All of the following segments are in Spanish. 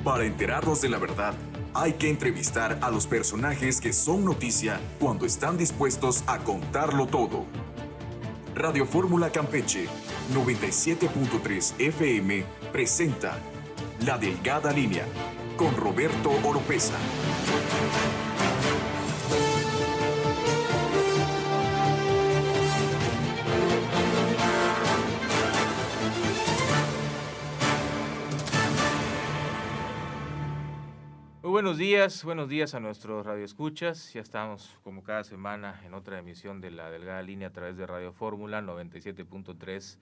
Para enterarnos de la verdad, hay que entrevistar a los personajes que son noticia cuando están dispuestos a contarlo todo. Radio Fórmula Campeche 97.3 FM presenta La Delgada Línea con Roberto Oropeza. Muy buenos días a nuestros radioescuchas. Ya estamos como cada semana en otra emisión de La Delgada Línea a través de Radio Fórmula 97.3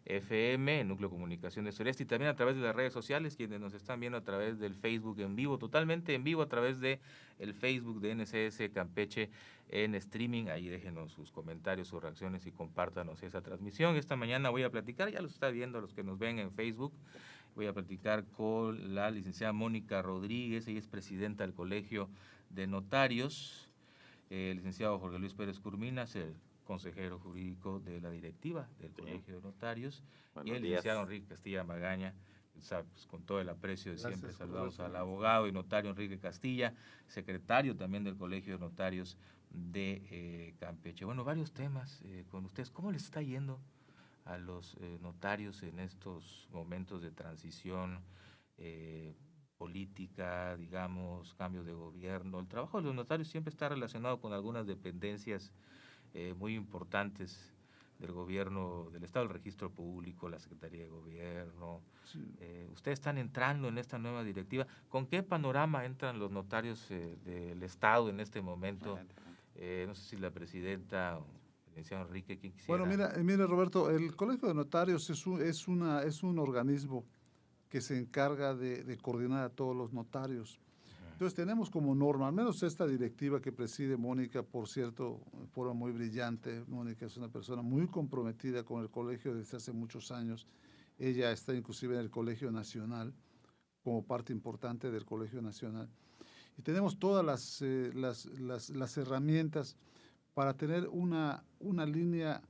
FM, en Núcleo Comunicación de Sureste, y también a través de las redes sociales, quienes nos están viendo a través del Facebook en vivo, totalmente en vivo a través de el Facebook de NCS Campeche en streaming. Ahí déjenos sus comentarios, sus reacciones y compártanos esa transmisión. Esta mañana voy a platicar, ya los está viendo los que nos ven en Facebook. Voy a platicar con la licenciada Mónica Rodríguez, ella es presidenta del Colegio de Notarios, el licenciado Jorge Luis Pérez Curminas, el consejero jurídico de la directiva del Colegio de Notarios, y el licenciado Enrique Castilla Magaña. Pues, con todo el aprecio de siempre, saludamos al abogado y notario Enrique Castilla, secretario también del Colegio de Notarios de Campeche. Bueno, varios temas con ustedes. ¿Cómo les está yendo a los notarios en estos momentos de transición política, digamos, cambios de gobierno? El trabajo de los notarios siempre está relacionado con algunas dependencias muy importantes del gobierno, del Estado, el Registro Público, la Secretaría de Gobierno. Sí. Ustedes están entrando en esta nueva directiva. ¿Con qué panorama entran los notarios del Estado en este momento? No sé si la presidenta... Enrique, ¿quién quisiera? Bueno, mira Roberto, el Colegio de Notarios es un organismo que se encarga de coordinar a todos los notarios. Entonces tenemos como norma, al menos esta directiva que preside Mónica, por cierto, de forma muy brillante. Mónica es una persona muy comprometida con el colegio desde hace muchos años. Ella está inclusive en el Colegio Nacional, como parte importante del Colegio Nacional. Y tenemos todas las herramientas para tener una línea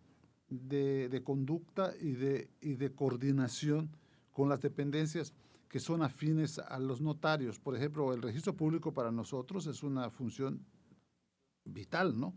de conducta y de coordinación con las dependencias que son afines a los notarios. Por ejemplo, el registro público para nosotros es una función vital, ¿no?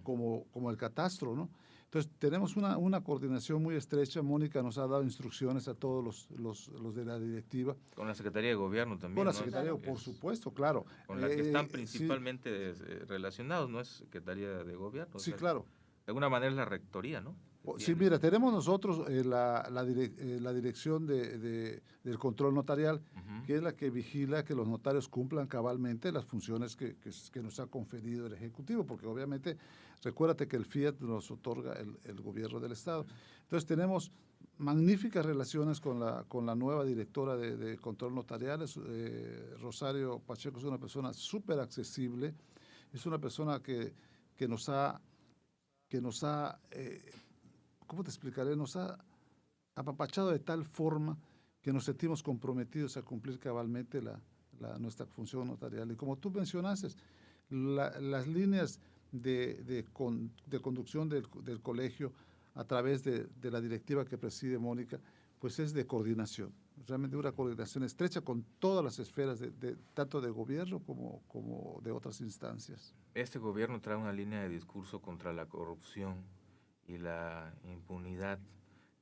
Como el catastro, ¿no? Entonces, tenemos una coordinación muy estrecha. Mónica nos ha dado instrucciones a todos los de la directiva. Con la Secretaría de Gobierno también, con la ¿no? Secretaría, por supuesto, claro. Con la que están principalmente relacionados, ¿no? Es Secretaría de Gobierno. Sí, claro. De alguna manera es la rectoría, ¿no? Sí, mira, tenemos nosotros la dirección del control notarial, que es la que vigila que los notarios cumplan cabalmente las funciones que nos ha conferido el Ejecutivo, porque obviamente, recuérdate que el Fiat nos otorga el gobierno del Estado. Entonces tenemos magníficas relaciones con la nueva directora de control notarial. Rosario Pacheco es una persona súper accesible, es una persona que nos ha ¿cómo te explicaré? Nos ha apapachado de tal forma que nos sentimos comprometidos a cumplir cabalmente nuestra función notarial. Y como tú mencionaste, las líneas de conducción del colegio a través de la directiva que preside Mónica, pues es de coordinación. Realmente una coordinación estrecha con todas las esferas, tanto de gobierno como de otras instancias. Este gobierno trae una línea de discurso contra la corrupción y la impunidad.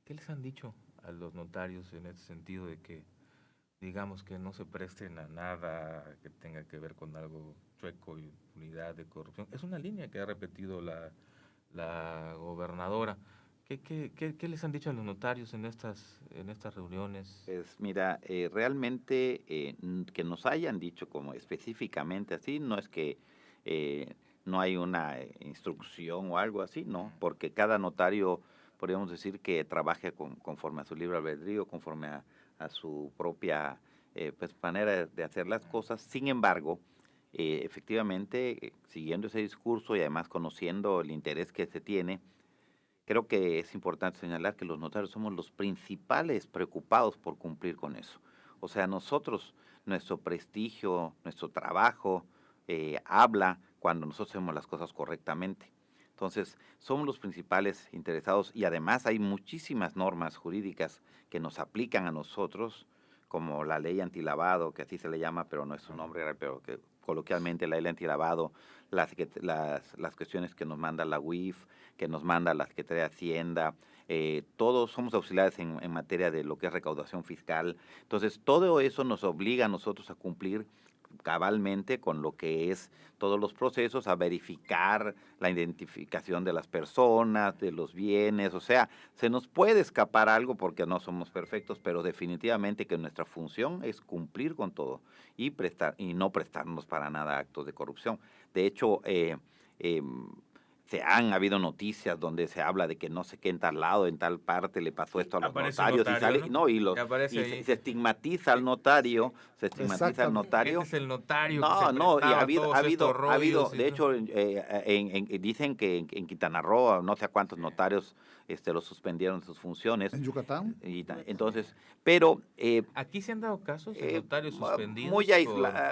¿Qué les han dicho a los notarios en ese sentido de que, digamos, que no se presten a nada que tenga que ver con algo chueco, impunidad, de corrupción? Es una línea que ha repetido la gobernadora. ¿Qué les han dicho a los notarios en estas reuniones? Pues mira, realmente que nos hayan dicho como específicamente así, no es que no hay una instrucción o algo así, no, porque cada notario, podríamos decir que trabaje conforme a su libre albedrío, conforme a su propia pues, manera de hacer las cosas. Sin embargo, efectivamente, siguiendo ese discurso y además conociendo el interés que se tiene, creo que es importante señalar que los notarios somos los principales preocupados por cumplir con eso. O sea, nosotros, nuestro prestigio, nuestro trabajo, habla cuando nosotros hacemos las cosas correctamente. Entonces, somos los principales interesados y además hay muchísimas normas jurídicas que nos aplican a nosotros como la ley antilavado, que así se le llama, pero no es su nombre, pero que coloquialmente la ley antilavado, las cuestiones que nos manda la UIF, que nos manda la Secretaría de Hacienda, todos somos auxiliares en materia de lo que es recaudación fiscal. Entonces, todo eso nos obliga a nosotros a cumplir cabalmente con lo que es todos los procesos, a verificar la identificación de las personas, de los bienes, o sea, se nos puede escapar algo porque no somos perfectos, pero definitivamente que nuestra función es cumplir con todo y no prestarnos para nada a actos de corrupción. De hecho, se han habido noticias donde se habla de que no sé qué en tal lado, en tal parte le pasó esto a los notarios, y se estigmatiza al notario, Este es el notario que se y ha prestaba habido, rollos de hecho, dicen que en Quintana Roo, no sé a cuántos notarios los suspendieron de sus funciones. ¿En Yucatán? Entonces, pero... ¿Aquí se han dado casos de notarios suspendidos?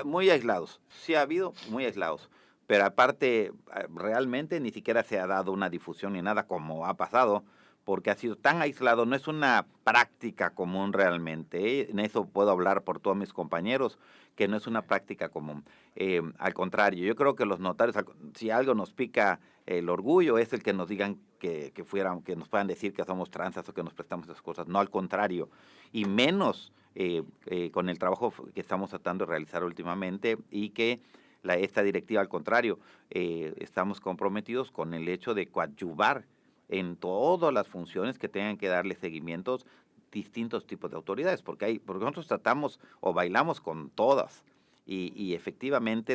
Muy aislados, sí ha habido, muy aislados. Pero aparte, realmente ni siquiera se ha dado una difusión ni nada como ha pasado, porque ha sido tan aislado, no es una práctica común realmente, ¿eh? En eso puedo hablar por todos mis compañeros, que no es una práctica común. Al contrario, yo creo que los notarios, si algo nos pica el orgullo, es el que nos digan que nos puedan decir que somos tranzas o que nos prestamos esas cosas, no al contrario, y menos con el trabajo que estamos tratando de realizar últimamente y que esta directiva, al contrario, estamos comprometidos con el hecho de coadyuvar en todas las funciones que tengan que darle seguimientos distintos tipos de autoridades, porque nosotros tratamos o bailamos con todas, y efectivamente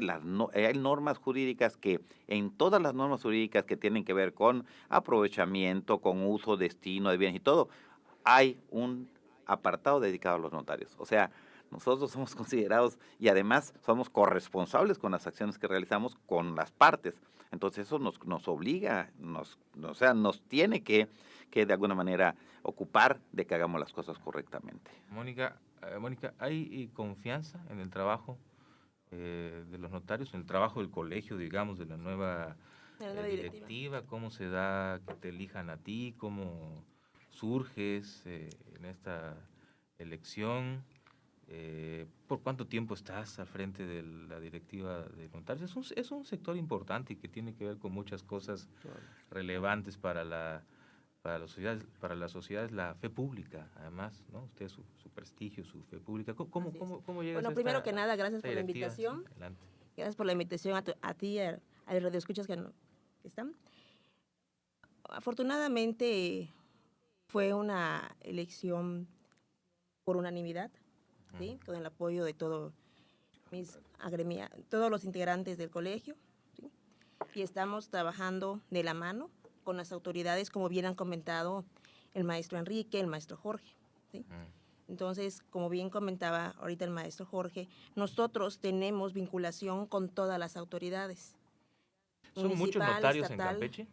hay normas jurídicas en todas las normas jurídicas que tienen que ver con aprovechamiento, con uso, destino de bienes y todo, hay un apartado dedicado a los notarios. O sea, nosotros somos considerados y además somos corresponsables con las acciones que realizamos con las partes. Entonces eso nos obliga, nos tiene que de alguna manera ocupar de que hagamos las cosas correctamente. Mónica, ¿hay confianza en el trabajo de los notarios, en el trabajo del colegio, digamos, de la nueva directiva? ¿Cómo se da que te elijan a ti? ¿Cómo surges en esta elección? ¿Por cuánto tiempo estás al frente de la directiva de notarios? Es un sector importante y que tiene que ver con muchas cosas relevantes para la sociedad, es la fe pública, además, ¿no? Usted, su prestigio, su fe pública. ¿Cómo llegas Bueno, primero que nada, gracias por la invitación. Sí, adelante. Gracias por la invitación a ti, a los radioescuchas que están. Afortunadamente, fue una elección por unanimidad, ¿sí? Con el apoyo de todos los integrantes del colegio, ¿sí? Y estamos trabajando de la mano con las autoridades, como bien han comentado el maestro Enrique, el maestro Jorge, ¿sí? Entonces, como bien comentaba ahorita el maestro Jorge, nosotros tenemos vinculación con todas las autoridades. ¿Son muchos notarios estatal, en Campeche?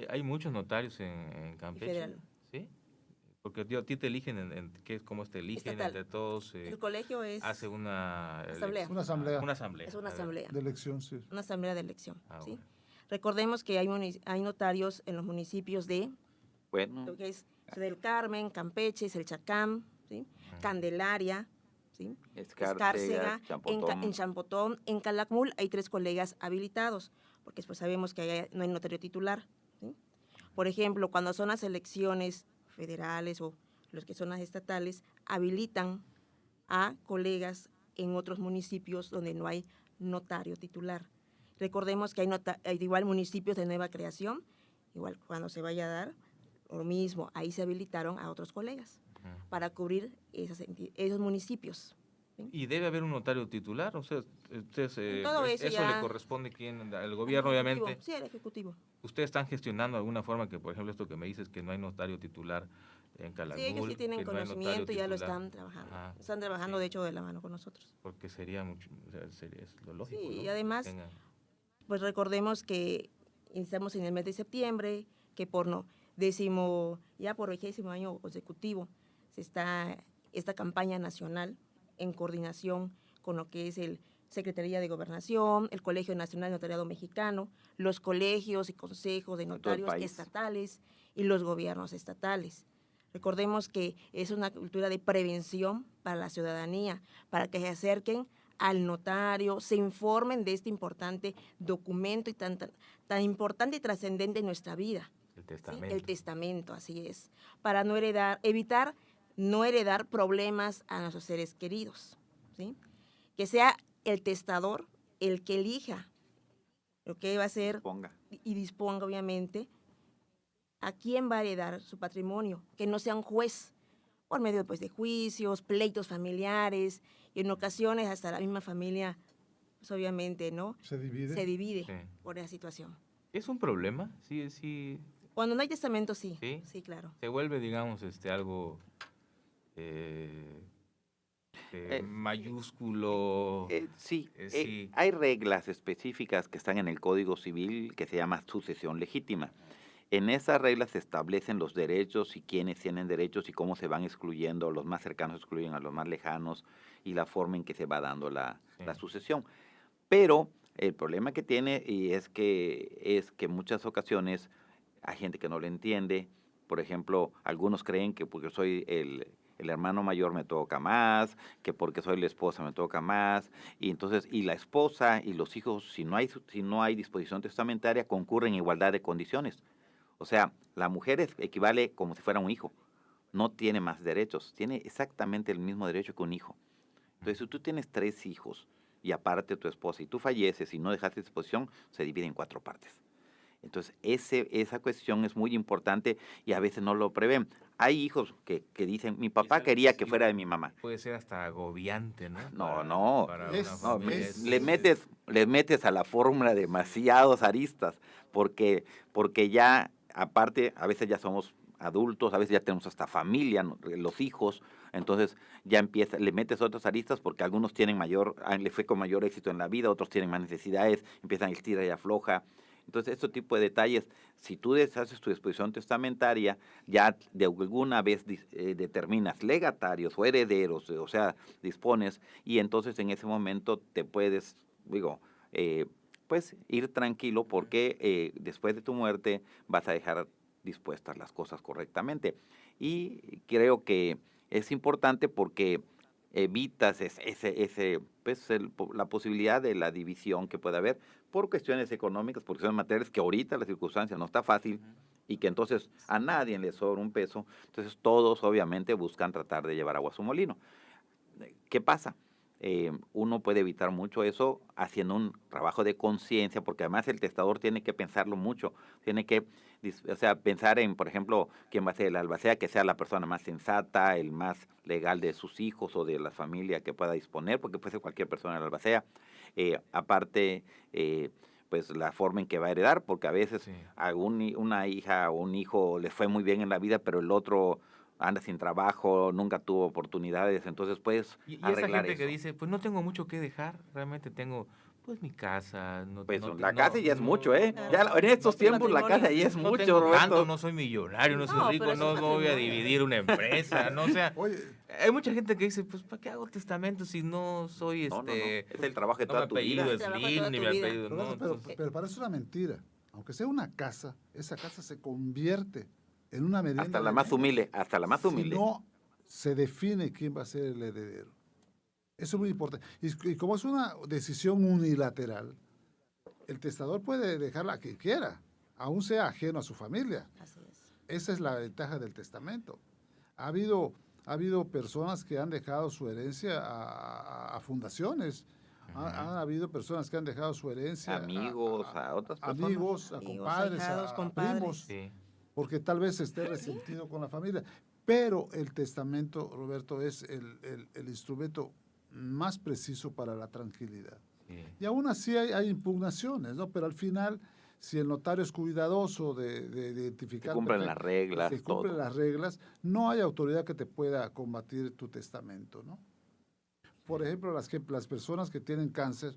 ¿Hay muchos notarios en Campeche? Federal. ¿Sí? Porque a ti te eligen, ¿cómo te eligen estatal. entre todos? El colegio hace Una asamblea. Es una asamblea. De elección, sí. Una asamblea de elección, ¿sí? Bueno. Recordemos que hay notarios en los municipios de, lo que es del Carmen, Campeche, Selchacán, ¿sí? Candelaria, ¿sí? Escárcega, en Champotón, en Calakmul hay 3 colegas habilitados, porque pues sabemos que no hay notario titular, ¿sí? Por ejemplo, cuando son las elecciones federales o los que son las estatales, habilitan a colegas en otros municipios donde no hay notario titular. Recordemos que hay igual municipios de nueva creación, igual cuando se vaya a dar, lo mismo, ahí se habilitaron a otros colegas para cubrir esos municipios. ¿Sí? ¿Y debe haber un notario titular? O sea, todo eso le corresponde al gobierno, obviamente. Sí, al Ejecutivo. ¿Ustedes están gestionando de alguna forma que, por ejemplo, esto que me dices, que no hay notario titular en Calakmul? Sí, que sí tienen conocimiento y ya lo están trabajando. Están trabajando, de hecho, de la mano con nosotros. Porque sería es lo lógico, sí, ¿no? Y además, pues recordemos que estamos en el mes de septiembre, que por 20º año consecutivo se está esta campaña nacional en coordinación con lo que es el Secretaría de Gobernación, el Colegio Nacional de Notariado Mexicano, los colegios y consejos de notarios estatales y los gobiernos estatales. Recordemos que es una cultura de prevención para la ciudadanía, para que se acerquen al notario, se informen de este importante documento y tan importante y trascendente en nuestra vida. El testamento. ¿Sí? El testamento, así es. Para no evitar no heredar problemas a nuestros seres queridos. ¿Sí? Que sea el testador el que elija lo que va a hacer y disponga, obviamente, a quién va a heredar su patrimonio, que no sea un juez, por medio pues, de juicios, pleitos familiares, y en ocasiones hasta la misma familia, pues, obviamente, ¿no? Se divide sí. Por esa situación. ¿Es un problema? Sí. Cuando no hay testamento, sí. Sí, claro. Se vuelve, digamos, algo mayúsculo. Sí. Hay reglas específicas que están en el Código Civil que se llama sucesión legítima. En esas reglas se establecen los derechos y quiénes tienen derechos y cómo se van excluyendo, los más cercanos excluyen a los más lejanos y la forma en que se va dando la sucesión. Pero el problema que tiene es que en muchas ocasiones hay gente que no lo entiende. Por ejemplo, algunos creen que porque soy el hermano mayor me toca más, que porque soy la esposa me toca más, y entonces la esposa y los hijos, si no hay disposición testamentaria, concurren en igualdad de condiciones. O sea, la mujer equivale como si fuera un hijo, no tiene más derechos, tiene exactamente el mismo derecho que un hijo. Entonces, si tú tienes 3 hijos y aparte tu esposa y tú falleces y no dejaste disposición, se divide en 4 partes. Entonces, esa cuestión es muy importante y a veces no lo prevén. Hay hijos que dicen, mi papá quería que fuera de mi mamá. Puede ser hasta agobiante, ¿no? No. Le metes a la fórmula demasiados aristas, porque ya, aparte, a veces ya somos adultos, a veces ya tenemos hasta familia, los hijos, entonces ya le metes otras aristas porque algunos le fue con mayor éxito en la vida, otros tienen más necesidades, empiezan a estira y afloja. Entonces, este tipo de detalles, si tú deshaces tu disposición testamentaria, ya de alguna vez determinas legatarios o herederos, o sea, dispones, y entonces en ese momento te puedes, pues ir tranquilo porque después de tu muerte vas a dejar dispuestas las cosas correctamente. Y creo que es importante porque evitas la posibilidad de la división que puede haber por cuestiones económicas, por cuestiones materiales, que ahorita la circunstancia no está fácil y que entonces a nadie le sobra un peso. Entonces todos obviamente buscan tratar de llevar agua a su molino. ¿Qué pasa? Uno puede evitar mucho eso haciendo un trabajo de conciencia, porque además el testador tiene que pensarlo mucho, tiene que pensar en, por ejemplo, quién va a ser el albacea, que sea la persona más sensata, el más legal de sus hijos o de la familia que pueda disponer, porque puede ser cualquier persona el albacea. Aparte, pues la forma en que va a heredar, porque a veces a una hija o un hijo le fue muy bien en la vida, pero el otro anda sin trabajo, nunca tuvo oportunidades, entonces puedes arreglar esa gente eso. Que dice, pues no tengo mucho que dejar, realmente tengo pues mi casa. La casa ya es mucho, ¿eh? Ya en estos tiempos la casa ya es mucho, Roberto. No soy millonario, no soy rico, no voy a dividir una empresa, ¿no? O sea, hay mucha gente que dice, pues ¿para qué hago testamento si no soy No. Es el trabajo de toda tu vida. Pero parece una mentira. Aunque sea una casa, esa casa se convierte en una merienda. Hasta la más humilde. Si no se define quién va a ser el heredero. Eso es muy importante. Y como es una decisión unilateral, el testador puede dejarla a quien quiera, aún sea ajeno a su familia. Así es. Esa es la ventaja del testamento. Ha habido personas que han dejado su herencia a fundaciones. Han habido personas que han dejado su herencia amigos, a otras personas. Amigos, a compadres, a primos. Sí. Porque tal vez esté resentido con la familia. Pero el testamento, Roberto, es el instrumento más preciso para la tranquilidad. Sí. Y aún así hay impugnaciones, ¿no? Pero al final, si el notario es cuidadoso de identificar... Se cumplen las reglas, se cumplen las reglas, no hay autoridad que te pueda combatir tu testamento, ¿no? Por ejemplo, las personas que tienen cáncer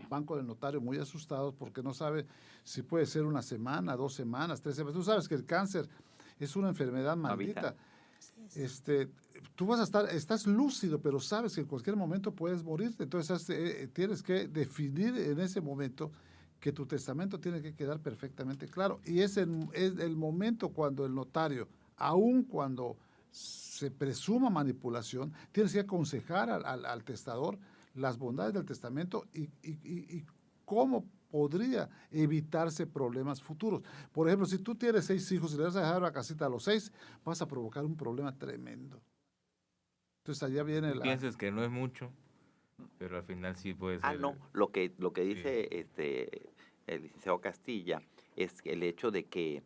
van con el notario muy asustados porque no sabe si puede ser una semana, 2 semanas, 3 semanas. Tú sabes que el cáncer es una enfermedad maldita. Tú estás lúcido, pero sabes que en cualquier momento puedes morirte. Entonces tienes que definir en ese momento que tu testamento tiene que quedar perfectamente claro. Y es el momento cuando el notario aun cuando se presuma manipulación, tienes que aconsejar al testador las bondades del testamento y cómo podría evitarse problemas futuros. Por ejemplo, si tú tienes 6 hijos y le vas a dejar la casita a los 6, vas a provocar un problema tremendo. Entonces allá viene Piensas que no es mucho, pero al final sí puede ser. No, lo que dice el licenciado Castilla es el hecho de que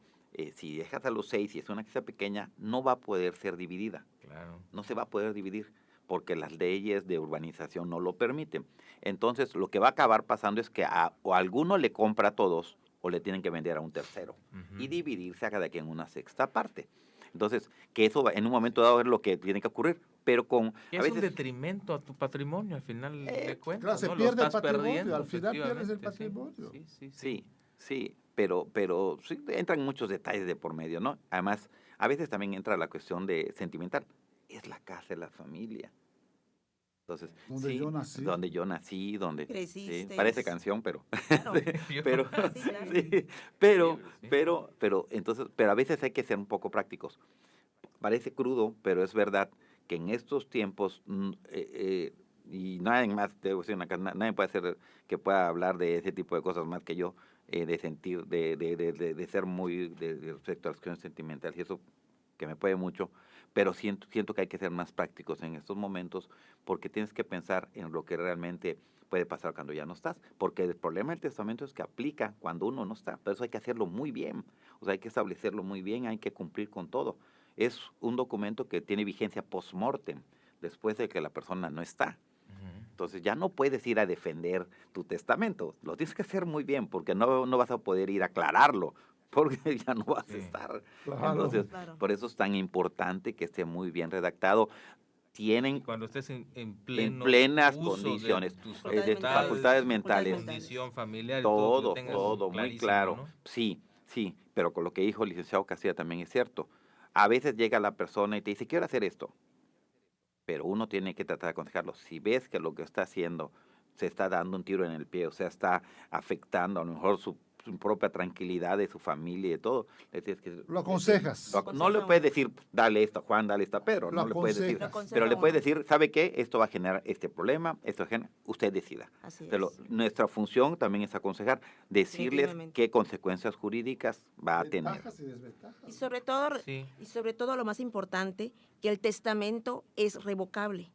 si dejas a los 6 y es una casa pequeña, no va a poder ser dividida. Claro. No se va a poder dividir porque las leyes de urbanización no lo permiten. Entonces, lo que va a acabar pasando es que o alguno le compra a todos o le tienen que vender a un tercero y dividirse a cada quien una sexta parte. Entonces, que eso en un momento dado es lo que tiene que ocurrir, pero con... Es un detrimento a tu patrimonio, al final de cuentas. Claro, se pierde el patrimonio, al final pierdes el patrimonio. Sí, pero sí, entran muchos detalles de por medio, ¿no? Además, a veces también entra la cuestión de sentimental. Es la casa de la familia. Entonces, donde yo nací, donde creciste. Parece canción, pero pero a veces hay que ser un poco prácticos. Parece crudo, pero es verdad que en estos tiempos y nadie más, nadie puede hacer que pueda hablar de ese tipo de cosas más que yo, de sentir, de ser muy respecto a las cuestiones sentimentales y eso que me puede mucho. Pero siento que hay que ser más prácticos en estos momentos porque tienes que pensar en lo que realmente puede pasar cuando ya no estás. Porque el problema del testamento es que aplica cuando uno no está. Pero eso hay que hacerlo muy bien. O sea, hay que establecerlo muy bien, hay que cumplir con todo. Es un documento que tiene vigencia post-mortem, después de que la persona no está. Entonces ya no puedes ir a defender tu testamento. Lo tienes que hacer muy bien porque no vas a poder ir a aclararlo. Porque ya no vas a estar. Claro. Entonces, por eso es tan importante que esté muy bien redactado. Tienen cuando estés en plenas condiciones de tus facultades mentales, condición familiar, todo muy claro, ¿no? Sí, pero con lo que dijo el licenciado Castilla también es cierto. A veces llega la persona y te dice, quiero hacer esto, pero uno tiene que tratar de aconsejarlo. Si ves que lo que está haciendo se está dando un tiro en el pie, o sea, está afectando a lo mejor su propia tranquilidad de su familia y de todo. Lo aconsejas. No le puedes decir, dale esto a Juan, dale esto a Pedro. No le puedes decir, pero le puedes decir, ¿sabe qué? Esto va a generar este problema, usted decida. Pero nuestra función también es aconsejar, decirles qué consecuencias jurídicas va a tener. Y sobre todo lo más importante, que el testamento es revocable.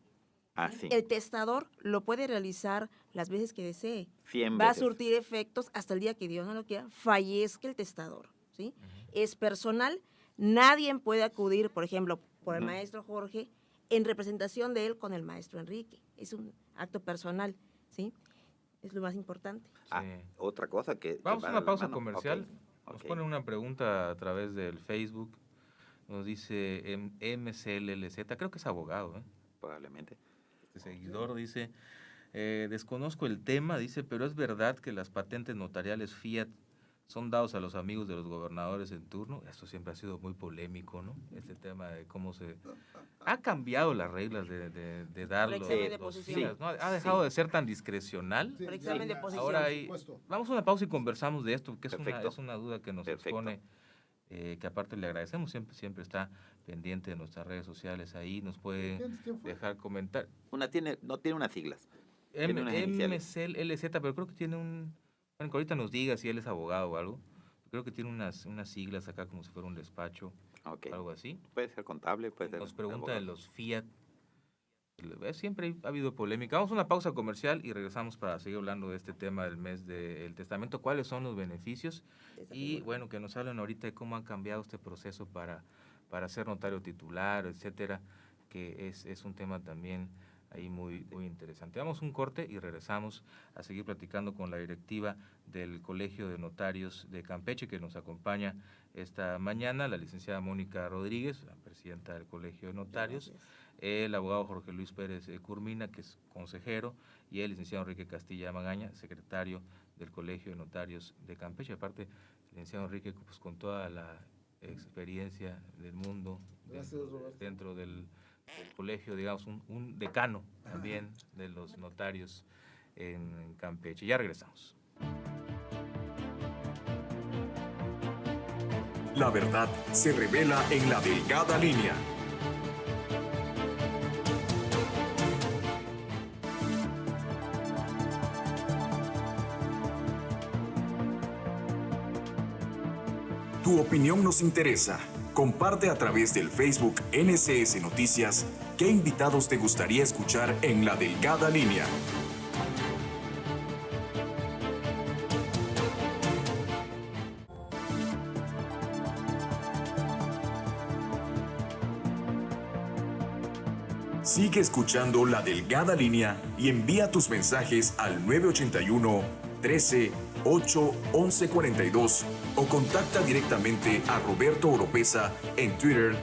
El testador lo puede realizar las veces que desee. 100 va veces. A surtir efectos hasta el día que Dios no lo quiera, fallezca el testador. ¿Sí? Es personal, nadie puede acudir, por ejemplo, por el maestro Jorge, en representación de él con el maestro Enrique. Es un acto personal, ¿sí? Es lo más importante. Otra cosa que... Vamos a una pausa comercial. Nos ponen una pregunta a través del Facebook. Nos dice MCLLZ, creo que es abogado, Probablemente. Este seguidor dice, desconozco el tema, dice, pero es verdad que las patentes notariales Fiat son dados a los amigos de los gobernadores en turno. Esto siempre ha sido muy polémico, ¿no? Este tema de cómo se... Ha cambiado las reglas de darlo. ¿no? Ha dejado de ser tan discrecional. Por examen de posición. Ahora vamos a una pausa y conversamos de esto, que es una duda que nos expone, que aparte le agradecemos, siempre está pendiente de nuestras redes sociales, ahí nos puede dejar comentar. No tiene unas siglas. MCLZ, pero creo que tiene bueno, que ahorita nos diga si él es abogado o algo. Creo que tiene unas siglas acá como si fuera un despacho, algo así. Puede ser contable, puede ser. Nos pregunta de los Fiat. Siempre ha habido polémica. Vamos a una pausa comercial y regresamos para seguir hablando de este tema del mes del testamento. ¿Cuáles son los beneficios? Y bueno, que nos hablen ahorita de cómo ha cambiado este proceso para ser notario titular, etcétera, que es un tema también ahí muy, muy interesante. Damos un corte y regresamos a seguir platicando con la directiva del Colegio de Notarios de Campeche, que nos acompaña esta mañana, la licenciada Mónica Rodríguez, la presidenta del Colegio de Notarios, el abogado Jorge Luis Pérez Curmina, que es consejero, y el licenciado Enrique Castilla Magaña, secretario del Colegio de Notarios de Campeche. Aparte, el licenciado Enrique, pues, con toda la experiencia del mundo dentro del colegio, digamos, un decano también de los notarios en Campeche. Ya regresamos. La verdad se revela en La Delgada Línea. Tu opinión nos interesa. Comparte a través del Facebook NCS Noticias qué invitados te gustaría escuchar en La Delgada Línea. Sigue escuchando La Delgada Línea y envía tus mensajes al 981 13 8 11 42 o contacta directamente a Roberto Oropesa en Twitter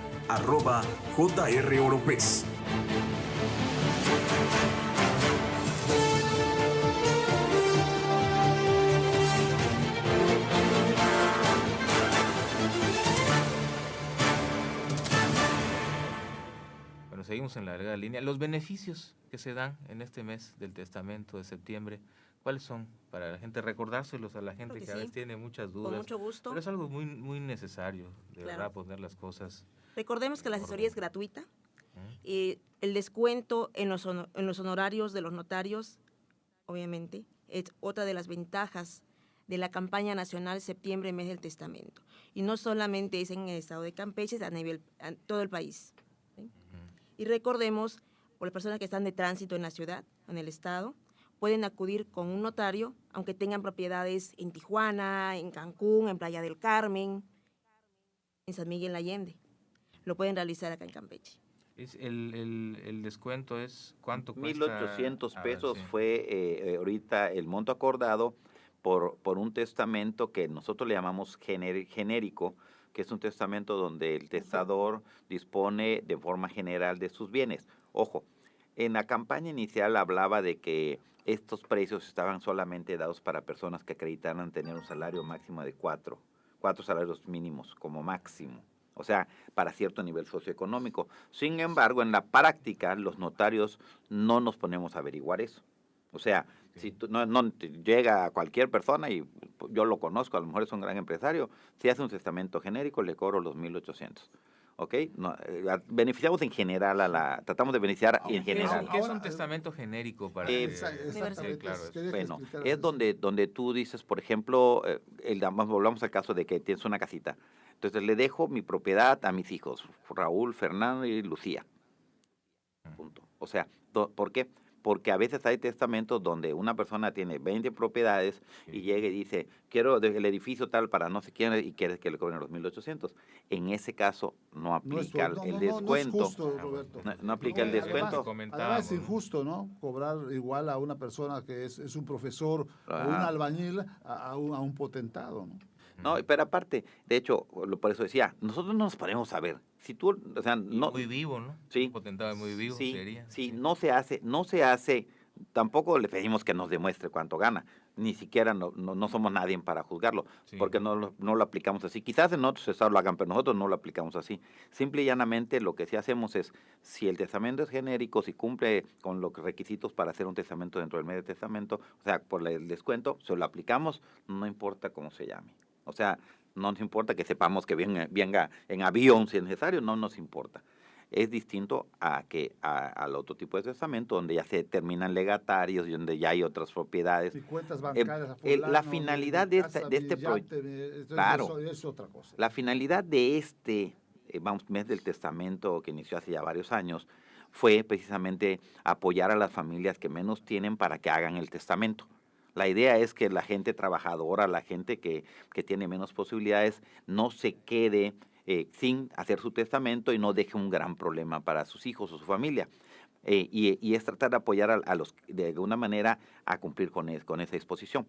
@JROropez. Seguimos en La Delgada Línea. Los beneficios que se dan en este mes del testamento de septiembre, ¿cuáles son para la gente? Recordárselos a la gente que a veces tiene muchas dudas. Con mucho gusto. Pero es algo muy, muy necesario, de verdad, poner las cosas. Recordemos que la asesoría es gratuita. El descuento en los honorarios de los notarios, obviamente, es otra de las ventajas de la campaña nacional Septiembre, Mes del Testamento. Y no solamente es en el estado de Campeche, es a todo el país. Y recordemos, por las personas que están de tránsito en la ciudad, en el estado, pueden acudir con un notario, aunque tengan propiedades en Tijuana, en Cancún, en Playa del Carmen, en San Miguel Allende. Lo pueden realizar acá en Campeche. El descuento es, ¿cuánto cuesta? 1,800 pesos fue ahorita el monto acordado por un testamento que nosotros le llamamos genérico, que es un testamento donde el testador dispone de forma general de sus bienes. Ojo, en la campaña inicial hablaba de que estos precios estaban solamente dados para personas que acreditaran tener un salario máximo de cuatro salarios mínimos como máximo, o sea, para cierto nivel socioeconómico. Sin embargo, en la práctica, los notarios no nos ponemos a averiguar eso. O sea, si no llega a cualquier persona, y yo lo conozco, a lo mejor es un gran empresario, si hace un testamento genérico, le cobro los 1,800. ¿Ok? No, beneficiamos en general, tratamos de beneficiar en general. ¿Qué es un testamento genérico? Para claro, bueno, es donde tú dices, por ejemplo, volvamos al caso de que tienes una casita. Entonces le dejo mi propiedad a mis hijos, Raúl, Fernando y Lucía. Punto. O sea, ¿por qué? Porque a veces hay testamentos donde una persona tiene 20 propiedades y llega y dice, quiero el edificio tal para no sé quién y quieres que le cobren los 1,800. En ese caso no aplica el descuento. No es justo, Roberto. No aplica el descuento. Además es injusto, ¿no? Cobrar igual a una persona que es un profesor o un albañil a un potentado, ¿no? No, pero aparte, de hecho, por eso decía, nosotros no nos ponemos a ver. Si tú, o sea, no, muy vivo, ¿no? Sí. Un potentado muy vivo sería. Sí, no se hace, tampoco le pedimos que nos demuestre cuánto gana, ni siquiera no somos nadie para juzgarlo, porque no lo aplicamos así. Quizás en otros estados lo hagan, pero nosotros no lo aplicamos así. Simple y llanamente lo que sí hacemos es, si el testamento es genérico, si cumple con los requisitos para hacer un testamento dentro del medio de testamento, o sea, por el descuento, se lo aplicamos, no importa cómo se llame. O sea, no nos importa que sepamos que venga en avión si es necesario, no nos importa. Es distinto al otro tipo de testamento, donde ya se determinan legatarios y donde ya hay otras propiedades. Y cuentas bancarias la finalidad de este proyecto, claro, es otra cosa. La finalidad de mes del testamento que inició hace ya varios años fue precisamente apoyar a las familias que menos tienen para que hagan el testamento. La idea es que la gente trabajadora, la gente que tiene menos posibilidades, no se quede sin hacer su testamento y no deje un gran problema para sus hijos o su familia. Y es tratar de apoyar a los, de alguna manera, a cumplir con esa disposición.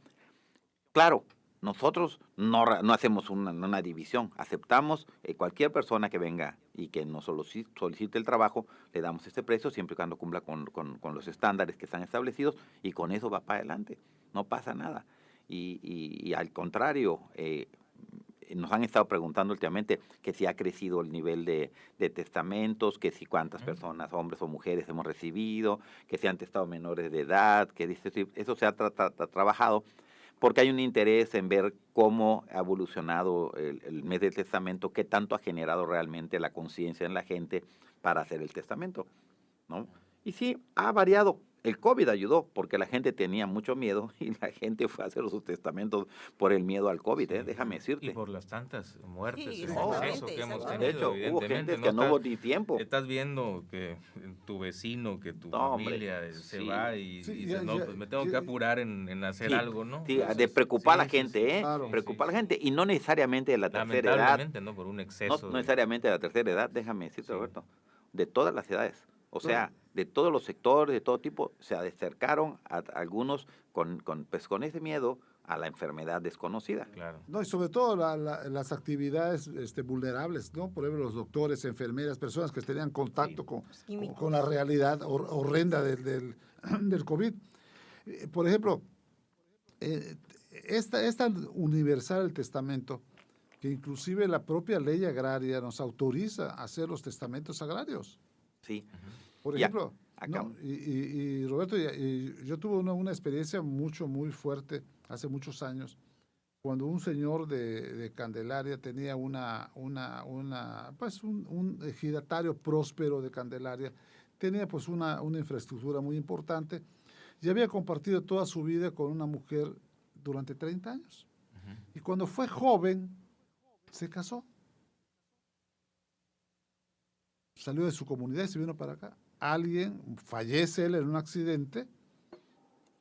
Claro, nosotros no hacemos una división, aceptamos cualquier persona que venga y que nos solicite el trabajo, le damos este precio siempre y cuando cumpla con los estándares que están establecidos, y con eso va para adelante, no pasa nada. Y al contrario, nos han estado preguntando últimamente que si ha crecido el nivel de testamentos, que si cuántas personas, hombres o mujeres, hemos recibido, que si han testado menores de edad, que eso se ha trabajado, porque hay un interés en ver cómo ha evolucionado el mes del testamento, qué tanto ha generado realmente la conciencia en la gente para hacer el testamento, ¿no? Y sí, ha variado. El COVID ayudó porque la gente tenía mucho miedo y la gente fue a hacer sus testamentos por el miedo al COVID, déjame decirte. Y por las tantas muertes Sí, en exceso que hemos tenido, de hecho, hubo gente que no hubo ni tiempo. Estás viendo que tu vecino, que tu familia se va y dices, no, pues me tengo que apurar en hacer algo, ¿no? Sí, entonces, de preocupar a la gente, claro. Preocupar a la gente, y no necesariamente de la tercera edad. Lamentablemente, ¿no? Por un exceso. No necesariamente de la tercera edad, déjame decirte, Roberto, de todas las edades. O sea, de todos los sectores, de todo tipo, se acercaron a algunos con ese miedo a la enfermedad desconocida. Claro. No, y sobre todo las actividades vulnerables, ¿no? Por ejemplo, los doctores, enfermeras, personas que tenían contacto con la realidad horrenda del COVID. Por ejemplo, es tan universal el testamento que inclusive la propia ley agraria nos autoriza a hacer los testamentos agrarios. Sí. Por ejemplo, ¿no? y Roberto, yo tuve una experiencia muy fuerte hace muchos años, cuando un señor de Candelaria tenía un ejidatario próspero de Candelaria, tenía pues una infraestructura muy importante y había compartido toda su vida con una mujer durante 30 años. Y cuando fue joven, se casó. Salió de su comunidad y se vino para acá. Fallece él en un accidente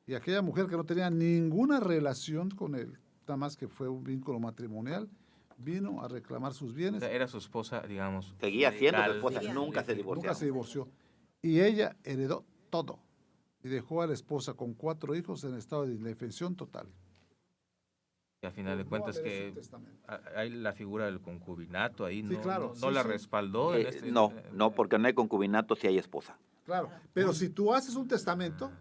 y aquella mujer que no tenía ninguna relación con él, nada más que fue un vínculo matrimonial, vino a reclamar sus bienes. O sea, era su esposa, digamos. Seguía siendo su esposa, nunca se divorció. Nunca se divorció. Y ella heredó todo y dejó a la esposa con 4 hijos en estado de indefensión total. Y al final de cuentas que hay la figura del concubinato ahí, sí, ¿no? Claro, no la respaldó. No, porque no hay concubinato si hay esposa. Claro, pero si tú haces un testamento,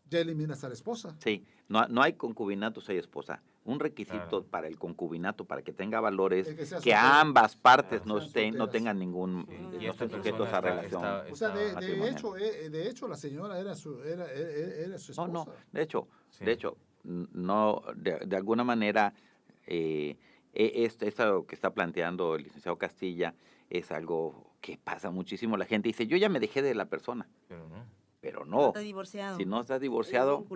ya eliminas a la esposa. Sí, no hay concubinato si hay esposa. Un requisito para el concubinato, para que tenga valores, que ambas partes no tengan ningún, no estén sujetos a relación. O sea, de hecho, la señora era su esposa. No, de hecho, no, de alguna manera, esto que está planteando el licenciado Castilla es algo que pasa muchísimo. La gente dice, yo ya me dejé de la persona. Pero no. Estás divorciado. Si no estás divorciado,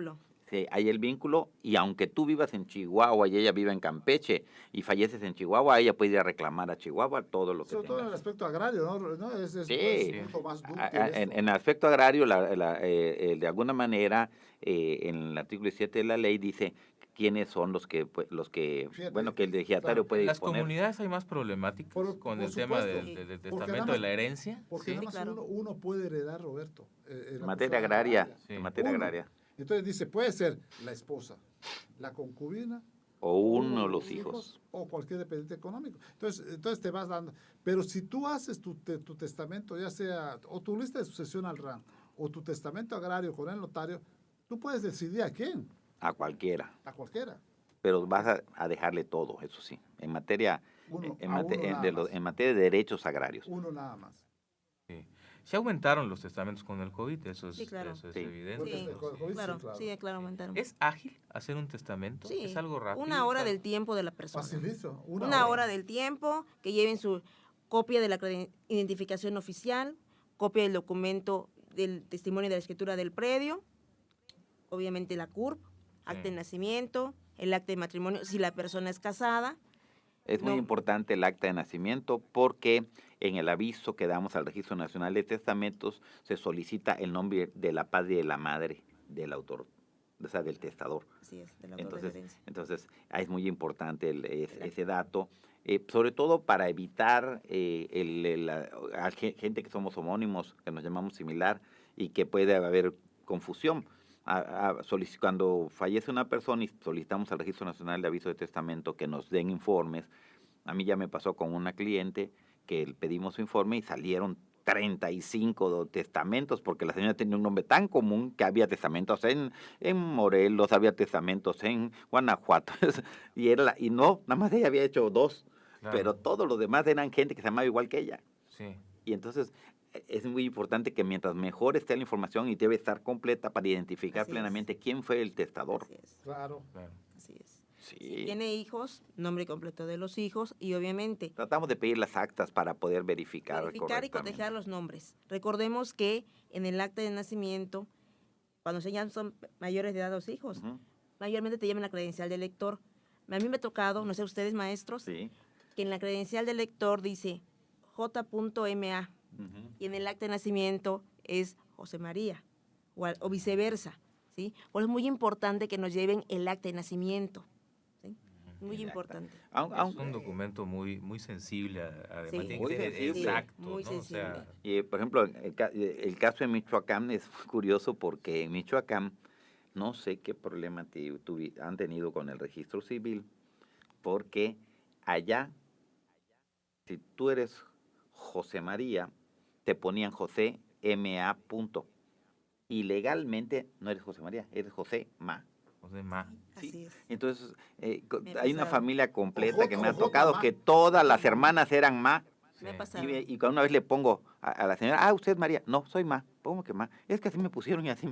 sí, hay el vínculo, y aunque tú vivas en Chihuahua y ella viva en Campeche y falleces en Chihuahua, ella puede ir a reclamar a Chihuahua todo lo que sobre todo en el aspecto agrario, ¿no? Es mucho más duro. En el aspecto agrario, de alguna manera, en el artículo 17 de la ley dice quiénes son los que fíjate, bueno, que el legatario puede disponer. ¿Las comunidades hay más problemáticas con el tema del testamento, de la herencia? Porque nada más uno puede heredar, Roberto. En materia agraria. En materia agraria. Entonces dice, puede ser la esposa, la concubina, o uno de los hijos, o cualquier dependiente económico. Entonces te vas dando. Pero si tú haces tu testamento, ya sea, o tu lista de sucesión al RAN, o tu testamento agrario con el notario, tú puedes decidir a quién. A cualquiera. A cualquiera. Pero vas a dejarle todo, eso sí, en materia de derechos agrarios. Uno nada más. Sí. Se aumentaron los testamentos con el COVID, eso es, claro. eso es evidente. Sí, claro, aumentaron. ¿Es ágil hacer un testamento? Sí. ¿Es algo rápido? 1 hora del tiempo de la persona. Facilito. Una hora del tiempo, que lleven su copia de la identificación oficial, copia del documento del testimonio de la escritura del predio, obviamente la CURP, acta de nacimiento, el acta de matrimonio, si la persona es casada. Es muy importante el acta de nacimiento porque en el aviso que damos al Registro Nacional de Testamentos se solicita el nombre de la padre y de la madre del autor, o sea, del testador. Así es, del autor de herencia. Entonces, es muy importante ese dato, sobre todo para evitar a gente que somos homónimos, que nos llamamos similar, y que puede haber confusión. Cuando fallece una persona y solicitamos al Registro Nacional de Aviso de Testamento que nos den informes, a mí ya me pasó con una cliente que pedimos su informe y salieron 35 testamentos, porque la señora tenía un nombre tan común que había testamentos en Morelos, había testamentos en Guanajuato, y no, nada más ella había hecho 2, claro. Pero todos los demás eran gente que se llamaba igual que ella. Sí. Y entonces es muy importante que mientras mejor esté la información y debe estar completa para identificar plenamente quién fue el testador. Así es. Claro. Así es. Sí. Si tiene hijos, nombre completo de los hijos y obviamente... Tratamos de pedir las actas para poder verificar y cotejar los nombres. Recordemos que en el acta de nacimiento, cuando ya son mayores de edad los hijos, mayormente te llevan la credencial de lector. A mí me ha tocado, no sé ustedes maestros, sí, que en la credencial del lector dice J.MA y en el acta de nacimiento es José María o viceversa, ¿sí? Por eso es muy importante que nos lleven el acta de nacimiento, ¿sí? Muy importante. Es un documento muy sensible, además Sí, tiene que ser exacto, muy ¿no? sensible. O sea, y por ejemplo, el caso de Michoacán es curioso porque en Michoacán no sé qué problema han tenido con el registro civil, porque allá, si tú eres José María, te ponían José M.A. Y legalmente no eres José María, eres José Ma. José Ma. Sí. Así es. Entonces, ha hay una pasado. familia completa Ojo, que me ha ojo, tocado mamá. que todas las hermanas eran Ma. Me ha Sí. pasado. Y cuando una vez le pongo a la señora, usted es María. No, soy Ma. ¿Cómo que Ma? Es que así me pusieron y así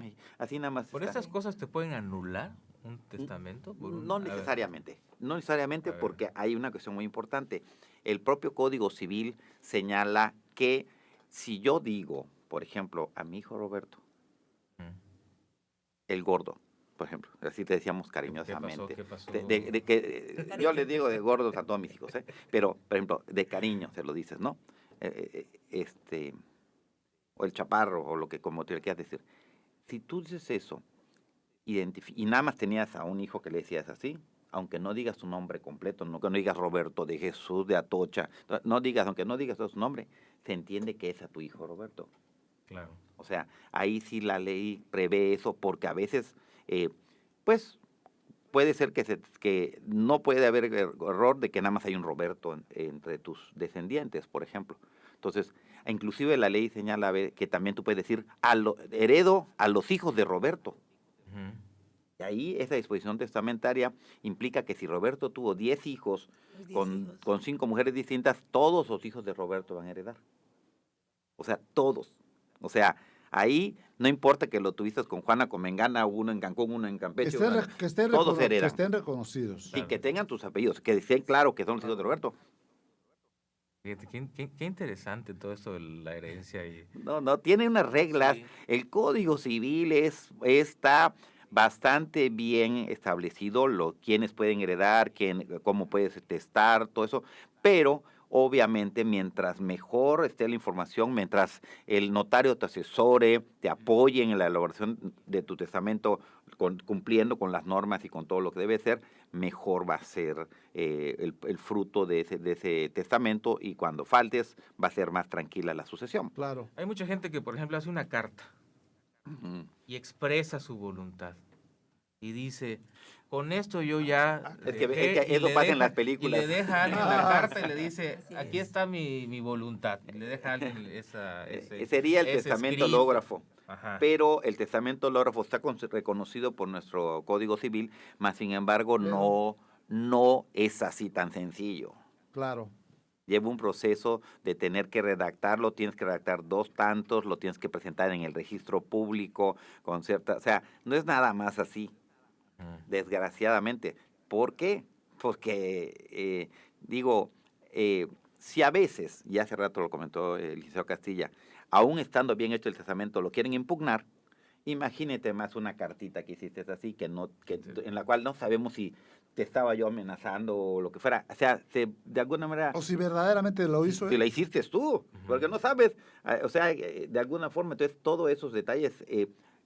nada más. ¿Por está. estas cosas te pueden anular un testamento? No necesariamente. No A necesariamente ver. porque hay una cuestión muy importante. El propio Código Civil señala que si yo digo, por ejemplo, a mi hijo Roberto, el gordo, por ejemplo, así te decíamos cariñosamente. ¿Qué pasó? Yo le digo de gordos a todos mis hijos, pero, por ejemplo, de cariño se lo dices, ¿no? O el chaparro, o lo que como te quieras decir. Si tú dices eso, y nada más tenías a un hijo que le decías así, aunque no digas su nombre completo, no digas Roberto de Jesús de Atocha, aunque no digas todo su nombre, se entiende que es a tu hijo Roberto. Claro. O sea, ahí sí la ley prevé eso, porque a veces, pues, puede ser que no puede haber error de que nada más hay un Roberto entre tus descendientes, por ejemplo. Entonces, inclusive la ley señala que también tú puedes decir, heredo a los hijos de Roberto. Y ahí esa disposición testamentaria implica que si Roberto tuvo 10 hijos con 5 mujeres distintas, todos los hijos de Roberto van a heredar. O sea, todos. O sea, ahí no importa que lo tuviste con Juana, con Mengana, uno en Cancún, uno en Campeche, todos heredan. Que estén reconocidos. Y que tengan tus apellidos, que estén claro que son los hijos de Roberto. Fíjate, qué interesante todo esto de la herencia. No, tiene unas reglas. Sí. El Código Civil está bastante bien establecido, quiénes pueden heredar, cómo puedes testar, todo eso, pero obviamente mientras mejor esté la información, mientras el notario te asesore, te apoye en la elaboración de tu testamento, cumpliendo con las normas y con todo lo que debe ser, mejor va a ser el fruto de ese testamento, y cuando faltes va a ser más tranquila la sucesión. Claro. Hay mucha gente que, por ejemplo, hace una carta y expresa su voluntad y dice, con esto yo ya... Es que eso pasa en las películas. Y le deja a alguien la carta y le dice, aquí está mi voluntad. Y le deja a alguien ese sería el testamento hológrafo. Ajá. Pero el testamento hológrafo está reconocido por nuestro Código Civil, mas sin embargo no es así tan sencillo. Claro. Lleva un proceso de tener que redactarlo, tienes que redactar 2 tantos, lo tienes que presentar en el registro público con cierta... O sea, no es nada más así, desgraciadamente. ¿Por qué? Porque, si a veces, y hace rato lo comentó el licenciado Castilla, aún estando bien hecho el testamento, lo quieren impugnar, imagínate más una cartita que hiciste así, en la cual no sabemos si te estaba yo amenazando o lo que fuera. O sea, de alguna manera... O si verdaderamente lo hizo. Si la hiciste tú, porque no sabes. O sea, de alguna forma, entonces, todos esos detalles...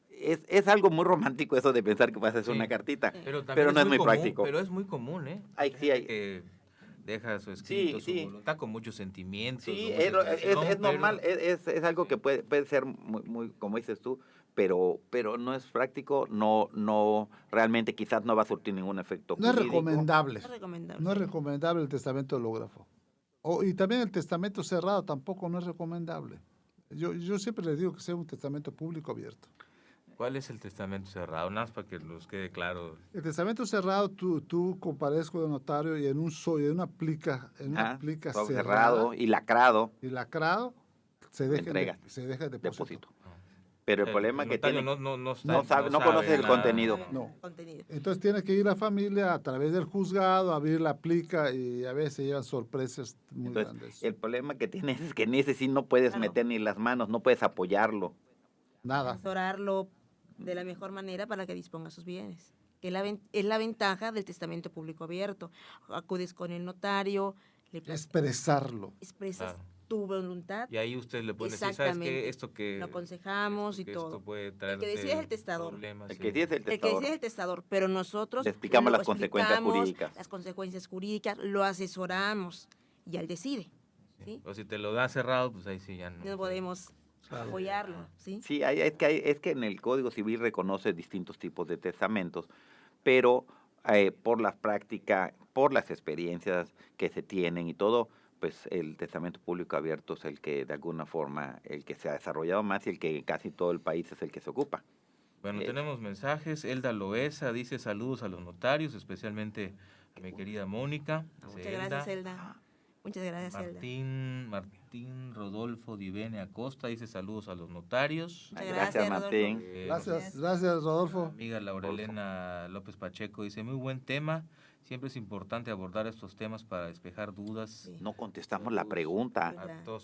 es algo muy romántico eso de pensar que vas a hacer una cartita, pero no es muy práctico. Pero es muy común, ¿eh? Hay. Deja su escrito, su voluntad con muchos sentimientos. Sí, es normal, es algo que puede ser muy, como dices tú, pero no es práctico, no realmente quizás no va a surtir ningún efecto jurídico. No es recomendable. No es recomendable el testamento hológrafo. Y también el testamento cerrado tampoco no es recomendable. Yo siempre les digo que sea un testamento público abierto. ¿Cuál es el testamento cerrado? Nada más para que nos quede claro. El testamento cerrado, tú compareces con el notario y en una plica cerrado y lacrado. se deja el depósito. Pero el problema es que tiene, no conoce el contenido. No. Entonces tiene que ir la familia a través del juzgado, abrir la plica y a veces llevan sorpresas muy grandes. El problema que tienes es que en ese sí no puedes meter ni las manos, no puedes apoyarlo. Nada. Asesorarlo de la mejor manera para que disponga sus bienes. Que es la ventaja del testamento público abierto. Acudes con el notario. Expresarlo. Expresas tu voluntad. Y ahí usted le puede decir, ¿sabes qué? Esto que... Lo aconsejamos y todo. Puede traer el que decide es el testador. El que decide es el testador. Pero nosotros le explicamos las consecuencias jurídicas. Las consecuencias jurídicas, lo asesoramos y él decide. ¿Sí? O si te lo da cerrado, pues ahí sí ya no. No podemos apoyarlo. Sí, sí es que en el Código Civil reconoce distintos tipos de testamentos, pero por las prácticas, por las experiencias que se tienen y todo, pues el testamento público abierto es el que de alguna forma, el que se ha desarrollado más y el que casi todo el país es el que se ocupa. Bueno, tenemos mensajes. Elda Loesa dice saludos a los notarios, especialmente a mi querida Mónica. Muchas gracias, Elda. Muchas gracias, Elda. Martín Rodolfo Divene Acosta dice saludos a los notarios. Gracias, Martín. Gracias, Rodolfo. Amiga Laurelena López Pacheco dice, muy buen tema. Siempre es importante abordar estos temas para despejar dudas. Sí. No contestamos la pregunta.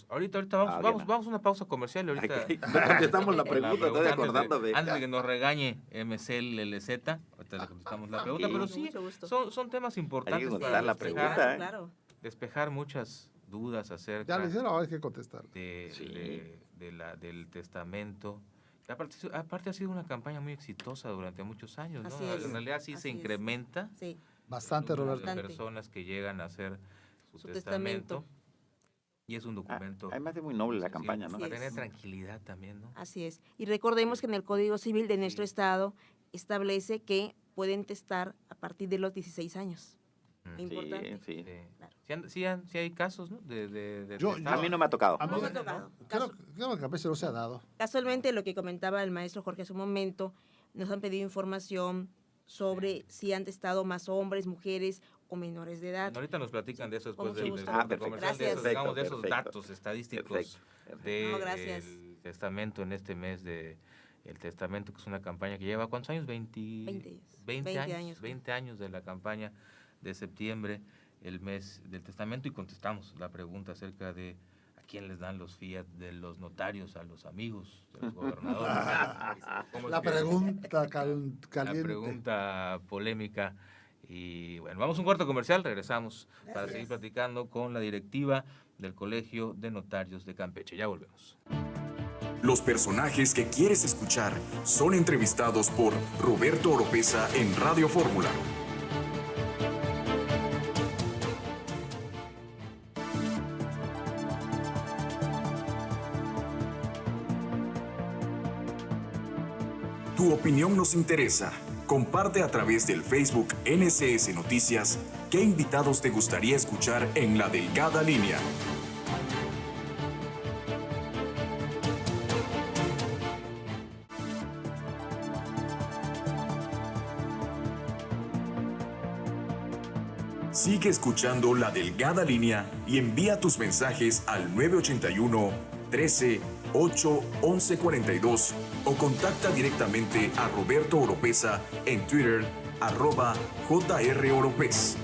Ahorita vamos a una pausa comercial. Ahorita no contestamos la pregunta, estoy acordándome. Antes de que nos regañe MCL LZ, ahorita le contestamos la pregunta, pero sí, son temas importantes para la pregunta, despejar muchas dudas acerca ya le hicieron, ahora hay que contestar. Del testamento. Aparte ha sido una campaña muy exitosa durante muchos años, ¿no? En realidad sí se incrementa. Sí. Bastante, Roberto. Las personas que llegan a hacer su testamento. Y es un documento. Además es muy noble la campaña, ¿no? Para tener tranquilidad también, ¿no? Así es. Y recordemos que en el Código Civil de nuestro estado establece que pueden testar a partir de los 16 años. Importante. Sí. Claro. Sí hay casos, ¿no? A mí no me ha tocado. A mí no me ha tocado. Creo que a veces no se ha dado. Casualmente, lo que comentaba el maestro Jorge hace un momento, nos han pedido información sobre si han testado más hombres, mujeres o menores de edad. Ahorita nos platican de eso después del comercial, de esos datos estadísticos del testamento en este mes de el testamento, que es una campaña que lleva ¿cuántos años? 20 años de la campaña de septiembre, el mes del testamento, y contestamos la pregunta acerca de a quién les dan los fiat de los notarios, a los amigos de los gobernadores. La pregunta caliente. La pregunta polémica. Y bueno, vamos a un corto comercial, regresamos para seguir platicando con la directiva del Colegio de Notarios de Campeche. Ya volvemos. Los personajes que quieres escuchar son entrevistados por Roberto Oropeza en Radio Fórmula. Tu opinión nos interesa. Comparte a través del Facebook NSS Noticias qué invitados te gustaría escuchar en La Delgada Línea. Sigue escuchando La Delgada Línea y envía tus mensajes al 981 13 8 11 42 o contacta directamente a Roberto Oropeza en Twitter @JROropez.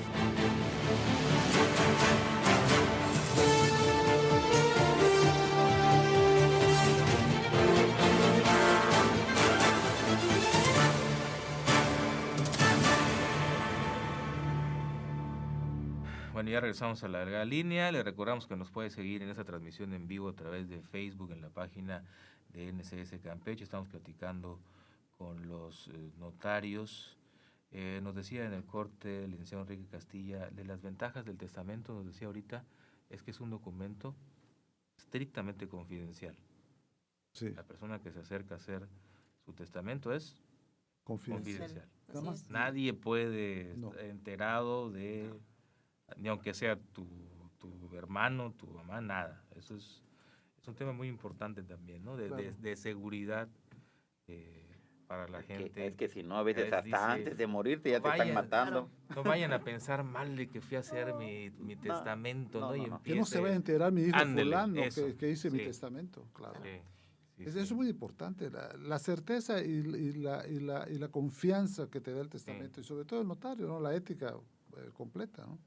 Bueno, ya regresamos a La Delgada Línea. Le recordamos que nos puede seguir en esta transmisión en vivo a través de Facebook, en la página de NSS Campeche. Estamos platicando con los notarios. Nos decía en el corte el licenciado Enrique Castilla de las ventajas del testamento, nos decía ahorita, es que es un documento estrictamente confidencial. Sí. La persona que se acerca a hacer su testamento es confidencial. Nadie puede estar enterado de... ni aunque sea tu hermano, tu mamá, nada. Eso es un tema muy importante también, ¿no? De seguridad para la gente. Es que si no, a veces hasta antes de morirte ya te están matando. No vayan a pensar mal de que fui a hacer mi testamento, ¿no? Y que no se vaya a enterar mi hijo fulano que hice mi testamento, claro. Eso es muy importante, la certeza y la confianza que te da el testamento, y sobre todo el notario, ¿no? La ética completa, ¿no?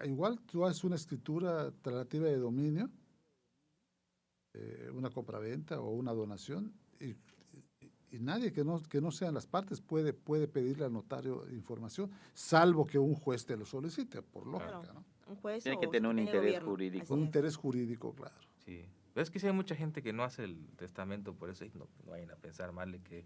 Igual tú haces una escritura relativa de dominio, una compraventa o una donación, y nadie que no sean las partes puede pedirle al notario información, salvo que un juez te lo solicite, por lógica, ¿no? Un juez tiene que tener un interés jurídico. Un interés jurídico, claro. Sí. Es que sí hay mucha gente que no hace el testamento por eso, y no vayan a pensar mal de que...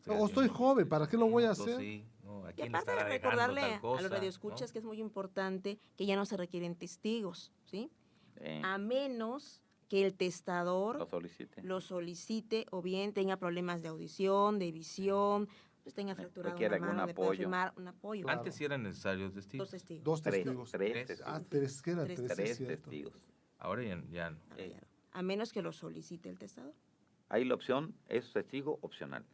Estoy joven, ¿para qué lo voy a hacer? Sí, ¿a quién y aparte le estará recordarle tal cosa, a los radioescuchas, ¿no?, que es muy importante que ya no se requieren testigos, ¿sí? Sí. A menos que el testador lo solicite o bien tenga problemas de audición, de visión, pues tenga fracturado una mano, pueda firmar un apoyo. Claro. Antes sí eran necesarios testigos. Dos testigos. Tres testigos. Tres testigos. Ahora ya no. A menos que lo solicite el testador. Ahí la opción es testigo opcional.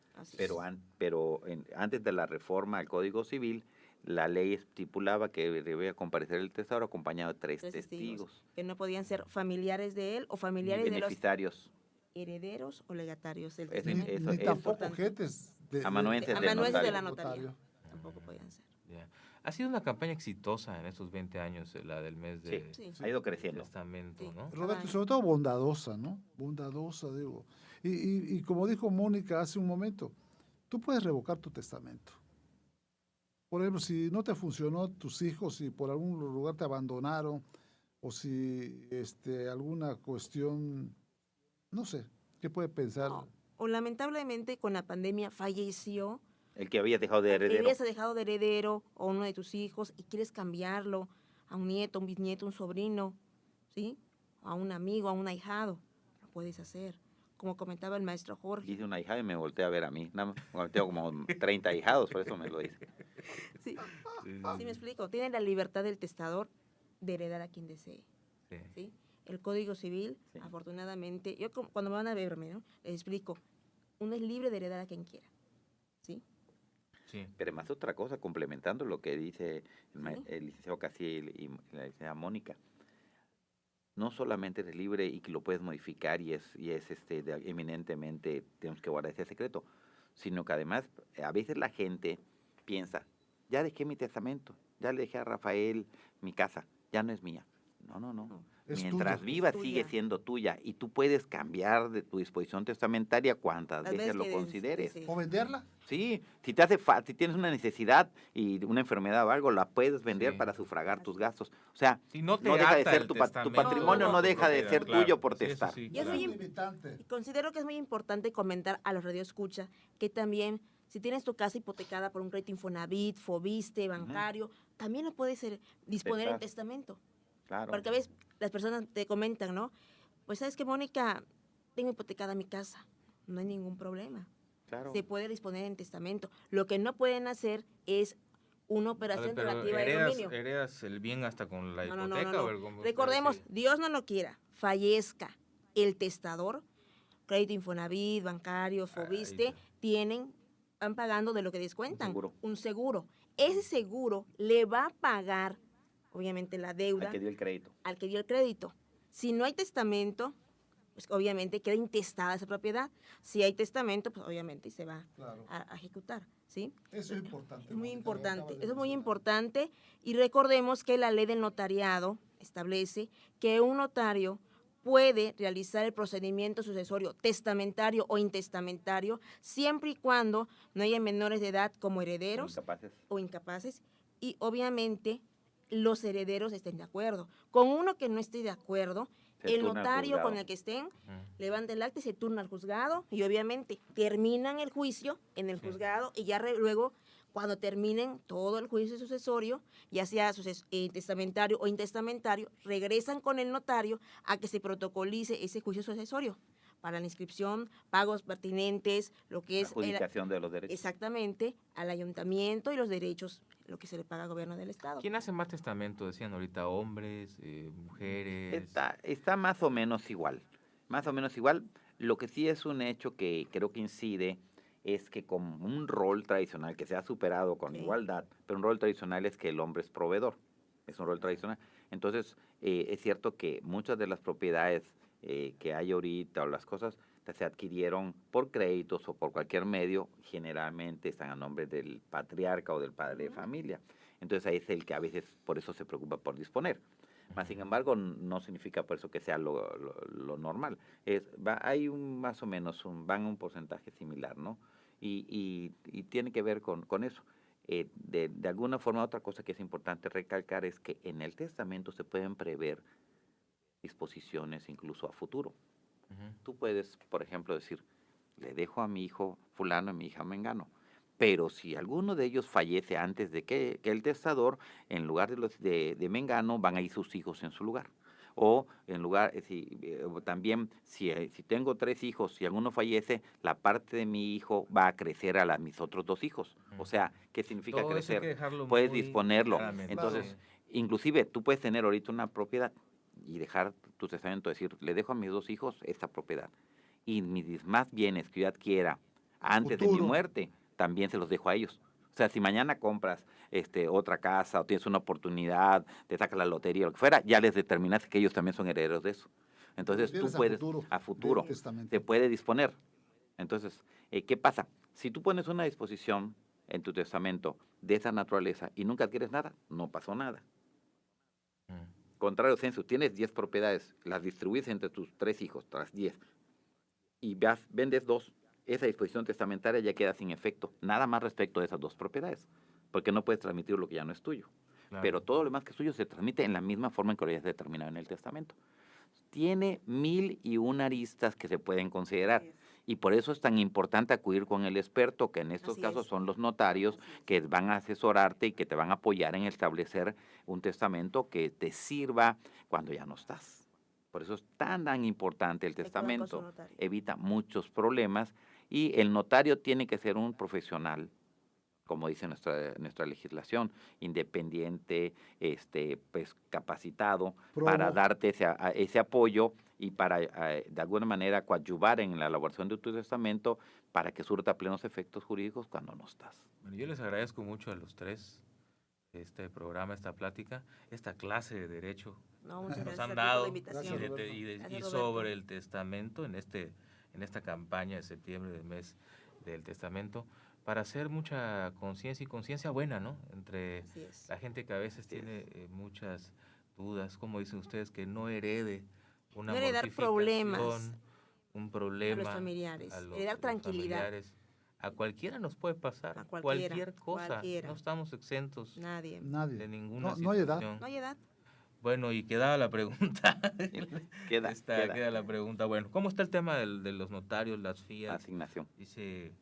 Pero antes de la reforma al Código Civil, la ley estipulaba que debía comparecer el testador acompañado de tres testigos. Que no podían ser familiares de él o familiares de los herederos o legatarios del testamento. Ni tampoco jetes amanuenses de la notaría. Tampoco podían ser. Yeah. Ha sido una campaña exitosa en estos 20 años, la del mes de ha ido creciendo. Testamento, ¿no? Roberto, sobre todo bondadosa, ¿no? Bondadosa, digo. Y como dijo Mónica hace un momento, tú puedes revocar tu testamento. Por ejemplo, si no te funcionó tus hijos, si por algún lugar te abandonaron, o si alguna cuestión, no sé, ¿qué puede pensar? No. O lamentablemente con la pandemia falleció el que habías dejado de heredero. El que habías dejado de heredero o uno de tus hijos y quieres cambiarlo a un nieto, un bisnieto, un sobrino, ¿sí? A un amigo, a un ahijado, lo puedes hacer. Como comentaba el maestro Jorge. Dice un ahijado y me volteé a ver a mí. Nada más, tengo como 30 ahijados, por eso me lo dice. Sí, me explico. Tiene la libertad del testador de heredar a quien desee. ¿Sí? El Código Civil, afortunadamente, yo cuando me van a verme, ¿no?, les explico, uno es libre de heredar a quien quiera. ¿Sí? Sí. Pero más otra cosa, complementando lo que dice el licenciado Cassiel y la licenciada Mónica, no solamente eres libre y que lo puedes modificar y es eminentemente tenemos que guardar ese secreto, sino que además a veces la gente piensa, ya dejé mi testamento, ya le dejé a Rafael mi casa, ya no es mía. No. Mientras vivas sigue siendo tuya y tú puedes cambiar de tu disposición testamentaria cuantas veces lo consideres. ¿O venderla? Sí, si si tienes una necesidad y una enfermedad o algo, la puedes vender para sufragar tus gastos. O sea, no deja de ser tu patrimonio, no deja de ser tuyo por testar. Y es muy importante. Considero que es muy importante comentar a los radioescuchas que también, si tienes tu casa hipotecada por un crédito Infonavit, Fobiste, bancario, también lo puedes disponer en testamento. Claro. Porque a veces las personas te comentan, ¿no? Pues, ¿sabes qué, Mónica? Tengo hipotecada mi casa. No hay ningún problema. Claro. Se puede disponer en testamento. Lo que no pueden hacer es una operación relativa de dominio. ¿Heredas el bien hasta con la hipoteca? No. Recordemos, Dios no lo quiera, fallezca el testador, crédito Infonavit, bancario, Fobiste, van pagando de lo que descuentan. Un seguro. Ese seguro le va a pagar, obviamente, la deuda al que dio el crédito. Si no hay testamento, pues obviamente queda intestada esa propiedad. Si hay testamento, pues obviamente se va a ejecutar, ¿sí? Eso es importante. Es muy importante. Eso es muy importante. Y recordemos que la ley del notariado establece que un notario puede realizar el procedimiento sucesorio testamentario o intestamentario siempre y cuando no haya menores de edad como herederos o incapaces y obviamente los herederos estén de acuerdo. Con uno que no esté de acuerdo, el notario con el que estén levanta el acta y se turna al juzgado y obviamente terminan el juicio en el juzgado y ya luego cuando terminen todo el juicio sucesorio, ya sea testamentario o intestamentario, regresan con el notario a que se protocolice ese juicio sucesorio para la inscripción, pagos pertinentes, lo que es... La adjudicación de los derechos. Exactamente, al ayuntamiento y los derechos, lo que se le paga al gobierno del Estado. ¿Quién hace más testamento? Decían ahorita, hombres, mujeres. Está más o menos igual. Más o menos igual. Lo que sí es un hecho que creo que incide es que como un rol tradicional que se ha superado con igualdad, pero un rol tradicional es que el hombre es proveedor. Es un rol tradicional. Entonces, es cierto que muchas de las propiedades que hay ahorita o las cosas se adquirieron por créditos o por cualquier medio, generalmente están a nombre del patriarca o del padre de familia. Entonces ahí es el que a veces por eso se preocupa por disponer. Más sin embargo, no significa por eso que sea lo normal. Hay más o menos van un porcentaje similar, ¿no? Y tiene que ver con eso. De alguna forma, otra cosa que es importante recalcar es que en el testamento se pueden prever disposiciones incluso a futuro. Tú puedes, por ejemplo, decir, le dejo a mi hijo fulano, a mi hija mengano, pero si alguno de ellos fallece antes de que el testador, en lugar de mengano, van a ir sus hijos en su lugar. O en lugar, también, si tengo 3 hijos, si alguno fallece, la parte de mi hijo va a crecer a mis otros 2 hijos. O sea, ¿qué significa todo crecer? Eso hay que puedes disponerlo. claramente. Entonces, inclusive, tú puedes tener ahorita una propiedad y dejar tu testamento, decir, le dejo a mis 2 hijos esta propiedad. Y mis más bienes que yo adquiera antes de mi muerte, también se los dejo a ellos. O sea, si mañana compras otra casa o tienes una oportunidad, te sacas la lotería o lo que fuera, ya les determinaste que ellos también son herederos de eso. Entonces tú puedes, a futuro te puede disponer. Entonces, ¿qué pasa? Si tú pones una disposición en tu testamento de esa naturaleza y nunca adquieres nada, no pasó nada. Contrario censo, tienes 10 propiedades, las distribuyes entre tus 3 hijos, tras 10, y vendes 2, esa disposición testamentaria ya queda sin efecto, nada más respecto de esas 2 propiedades, porque no puedes transmitir lo que ya no es tuyo. Claro. Pero todo lo demás que es tuyo se transmite en la misma forma en que lo hayas determinado en el testamento. Tiene 1001 aristas que se pueden considerar. Y por eso es tan importante acudir con el experto, que en estos casos son los notarios, que van a asesorarte y que te van a apoyar en establecer un testamento que te sirva cuando ya no estás. Por eso es tan importante el testamento. Evita muchos problemas y el notario tiene que ser un profesional, como dice nuestra legislación, independiente, pues capacitado, para darte ese apoyo y para de alguna manera coadyuvar en la elaboración de tu testamento para que surta plenos efectos jurídicos cuando no estás. Bueno, yo les agradezco mucho a los 3 este programa, esta plática, esta clase de derecho que nos han dado y sobre el testamento en esta campaña de septiembre, del mes del testamento, para hacer mucha conciencia y conciencia buena, ¿no? Entre la gente que a veces tiene muchas dudas, como dicen ustedes, que no herede una mortificación, un problema a los familiares, heredar tranquilidad. Familiares. A cualquiera nos puede pasar, cualquier cosa, no estamos exentos Nadie. de ninguna situación. No hay edad. Bueno, y quedaba la pregunta. Queda la pregunta. Bueno, ¿cómo está el tema de los notarios, las FIAs? Asignación. Dice...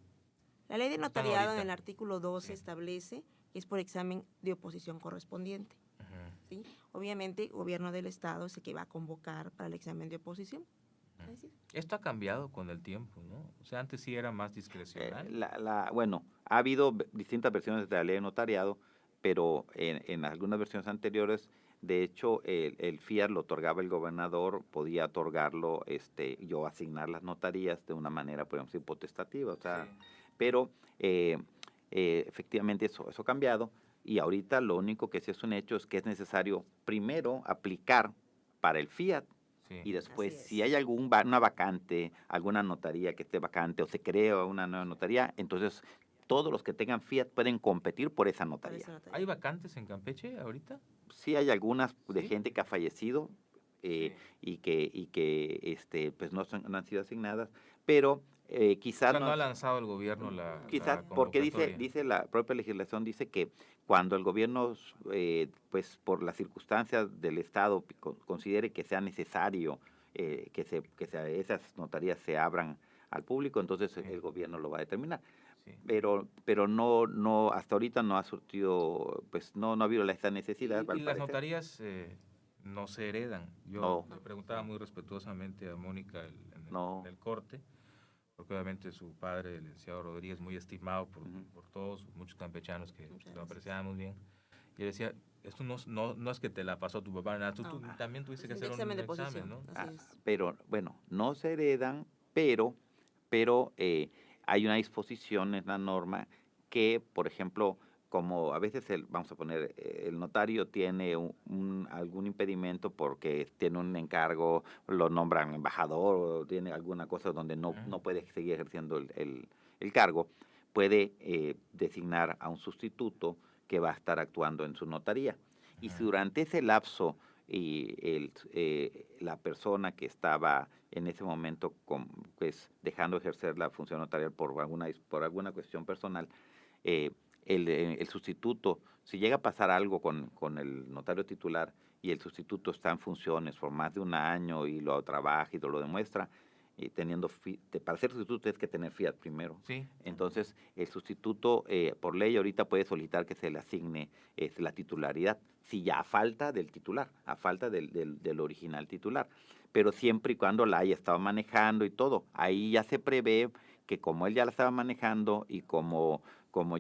La ley de notariado en el artículo 12 establece que es por examen de oposición correspondiente. ¿Sí? Obviamente, el gobierno del Estado es el que va a convocar para el examen de oposición. Esto ha cambiado con el tiempo, ¿no? O sea, antes sí era más discrecional. Bueno, ha habido distintas versiones de la ley de notariado, pero en algunas versiones anteriores, de hecho, el FIAT lo otorgaba el gobernador, podía otorgarlo, yo asignar las notarías de una manera, por ejemplo, potestativa, o sea... Sí. Pero efectivamente eso ha cambiado y ahorita lo único que sí es un hecho es que es necesario primero aplicar para el FIAT y después si hay una vacante, alguna notaría que esté vacante o se crea una nueva notaría, entonces todos los que tengan FIAT pueden competir por esa notaría. ¿Hay vacantes en Campeche ahorita? Sí, hay algunas de gente que ha fallecido y que pues no han sido asignadas, pero... quizás no ha lanzado el gobierno la porque dice la propia legislación, dice que cuando el gobierno pues por las circunstancias del Estado considere que sea necesario que esas notarías se abran al público, entonces el gobierno lo va a determinar. Pero no hasta ahorita no ha surtido, pues no ha habido esa necesidad. Y las notarías no se heredan. Yo le preguntaba muy respetuosamente a Mónica en el corte, porque obviamente su padre, el licenciado Rodríguez, muy estimado por todos, muchos campechanos que lo apreciábamos bien. Y decía, esto no es que te la pasó tu papá, nada, tú también tuviste que hacer un examen, ¿no? Pero, bueno, no se heredan, pero hay una disposición en la norma que, por ejemplo, como a veces vamos a poner, el notario tiene algún impedimento porque tiene un encargo, lo nombran embajador o tiene alguna cosa donde no puede seguir ejerciendo el cargo, puede designar a un sustituto que va a estar actuando en su notaría. Y si durante ese lapso la persona que estaba en ese momento pues, dejando ejercer la función notarial por alguna cuestión personal, el sustituto, si llega a pasar algo con el notario titular y el sustituto está en funciones por más de un año y lo trabaja y lo demuestra, para ser sustituto tienes que tener fiat primero. Sí. Entonces, el sustituto, por ley, ahorita puede solicitar que se le asigne la titularidad, si ya a falta del titular, a falta del original titular. Pero siempre y cuando la haya estado manejando y todo, ahí ya se prevé que como él ya la estaba manejando y como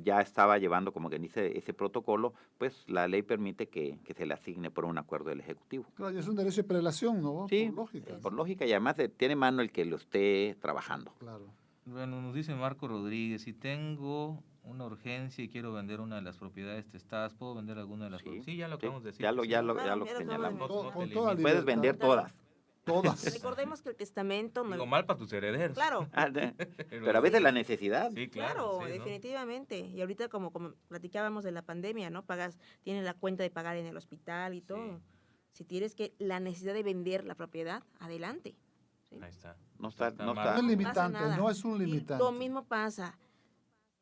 ya estaba llevando, como que dice, ese protocolo, pues la ley permite que se le asigne por un acuerdo del Ejecutivo. Claro, y es un derecho de prelación, ¿no? Sí, por lógica. Por lógica, y además tiene mano el que lo esté trabajando. Claro. Bueno, nos dice Marco Rodríguez, si tengo una urgencia y quiero vender una de las propiedades testadas, ¿puedo vender alguna de las propiedades? Sí, ya lo acabamos de decir. Ya lo Claro, señalamos. Con toda Puedes vender todas. Todas. Recordemos que el testamento no... Digo, mal para tus herederos. Claro. Pero a veces la necesidad. Sí, Claro, sí, definitivamente. ¿No? Y ahorita como platicábamos de la pandemia, ¿no? Tienes la cuenta de pagar en el hospital y todo. Sí. Si tienes la necesidad de vender la propiedad, adelante. ¿Sí? Ahí está. No está. No es limitante, no es un limitante. Y lo mismo pasa.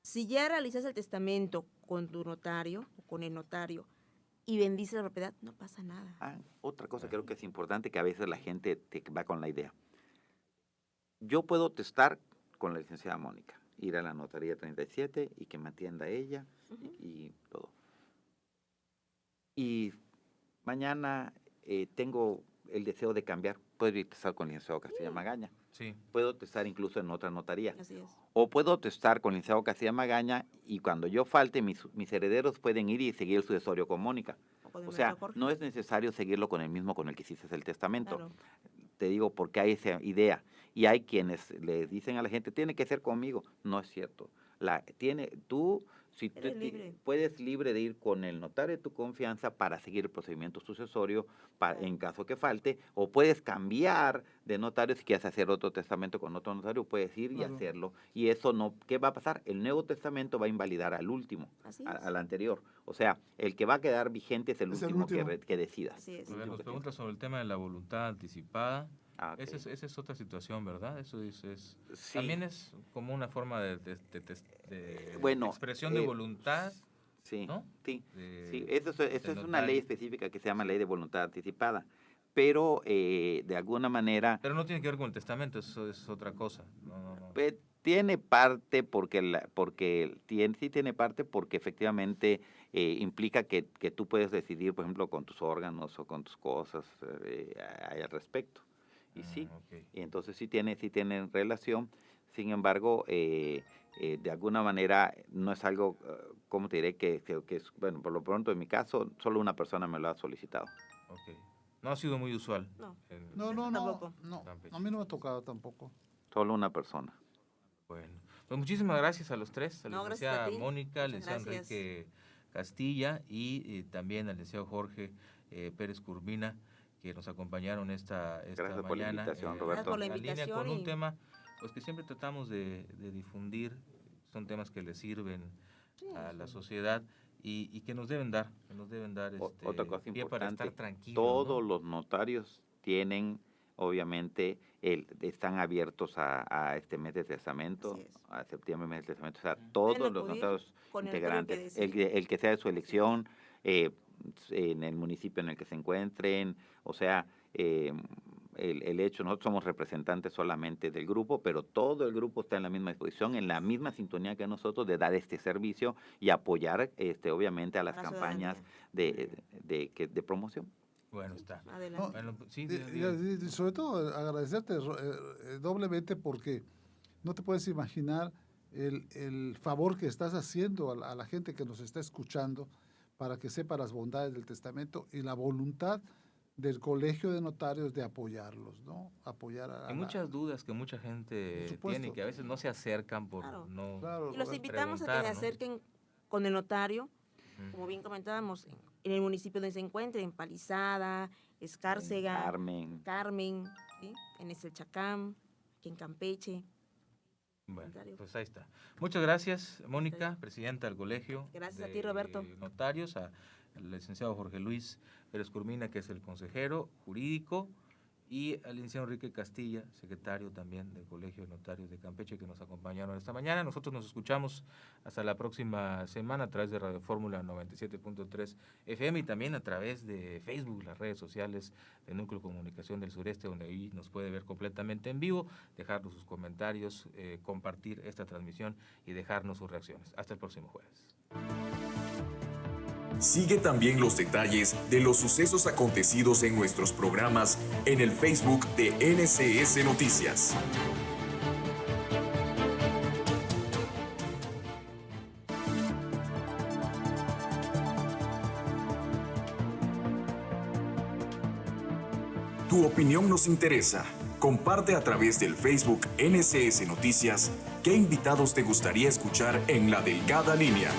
Si ya realizas el testamento con tu notario o con el notario y bendice la propiedad, no pasa nada. Otra cosa creo que es importante, que a veces la gente te va con la idea. Yo puedo testar con la licenciada Mónica, ir a la notaría 37 y que me atienda ella y todo. Y mañana tengo el deseo de cambiar, puedo testar con el licenciado Castilla Magaña. Sí. Puedo testar incluso en otra notaría. Así es. O puedo testar con el licenciado Castilla Magaña y cuando yo falte, mis herederos pueden ir y seguir el sucesorio con Mónica. O sea, no es necesario seguirlo con el mismo con el que hiciste el testamento. Claro. Te digo porque hay esa idea. Y hay quienes le dicen a la gente, tiene que ser conmigo. No es cierto. Tú puedes libre de ir con el notario de tu confianza para seguir el procedimiento sucesorio en caso que falte, o puedes cambiar de notario si quieres hacer otro testamento con otro notario, puedes ir y hacerlo. Y eso no, ¿qué va a pasar? El nuevo testamento va a invalidar al último, al anterior. O sea, el que va a quedar vigente es el último que decidas. Así es. Nos pregunta sobre el tema de la voluntad anticipada. Okay. Esa es otra situación, ¿verdad? Eso sí. También es como una forma de expresión de voluntad. Sí, ¿no? Sí. Eso es una ley específica que se llama Ley de Voluntad Anticipada. Pero de alguna manera... Pero no tiene que ver con el testamento, eso es otra cosa. No. Tiene parte sí tiene parte porque efectivamente implica que tú puedes decidir, por ejemplo, con tus órganos o con tus cosas al respecto. Y sí, y entonces sí tienen relación. Sin embargo, de alguna manera no es algo, ¿cómo te diré? Que es, bueno, por lo pronto en mi caso, solo una persona me lo ha solicitado. Okay. No ha sido muy usual. No. No. A mí no me ha tocado tampoco. Solo una persona. Bueno, pues muchísimas gracias a los tres, a la licenciada Mónica, Mónica, al licenciado Enrique Castilla y también al licenciado Jorge Pérez Curbina, que nos acompañaron esta gracias mañana. Por la invitación, Roberto. Por la invitación con un tema pues que siempre tratamos de difundir, son temas que le sirven a la sociedad y que nos deben dar otra cosa pie importante, para estar tranquilos. Todos los notarios tienen, obviamente, están abiertos a este mes de testamento, a septiembre, mes de testamento, o sea, todos los notarios integrantes, el que sea de su elección, en el municipio en el que se encuentren, o sea, el hecho, nosotros somos representantes solamente del grupo, pero todo el grupo está en la misma disposición, en la misma sintonía que nosotros de dar este servicio y apoyar, obviamente, a las campañas de promoción. Bueno, está. Adelante. Bueno, sí, y sobre todo agradecerte doblemente porque no te puedes imaginar el favor que estás haciendo a la gente que nos está escuchando para que sepa las bondades del testamento y la voluntad del Colegio de Notarios de apoyarlos, ¿no? Hay muchas dudas que mucha gente tiene y que a veces no se acercan por Claro. no. Claro, y los invitamos a que se acerquen con el notario como bien comentábamos, en el municipio donde se encuentre, en Palizada, Escárcega, Carmen, ¿sí? En Chacam, aquí en Campeche. Bueno, pues ahí está. Muchas gracias, Mónica, presidenta del Colegio. Gracias a ti, Roberto. Notarios, al licenciado Jorge Luis Pérez Curmina, que es el consejero jurídico, y al licenciado Enrique Castilla, secretario también del Colegio de Notarios de Campeche, que nos acompañaron esta mañana. Nosotros nos escuchamos hasta la próxima semana a través de Radio Fórmula 97.3 FM y también a través de Facebook, las redes sociales del Núcleo de Comunicación del Sureste, donde ahí nos puede ver completamente en vivo, dejarnos sus comentarios, compartir esta transmisión y dejarnos sus reacciones. Hasta el próximo jueves. Sigue también los detalles de los sucesos acontecidos en nuestros programas en el Facebook de NCS Noticias. Tu opinión nos interesa. Comparte a través del Facebook NCS Noticias qué invitados te gustaría escuchar en La Delgada Línea.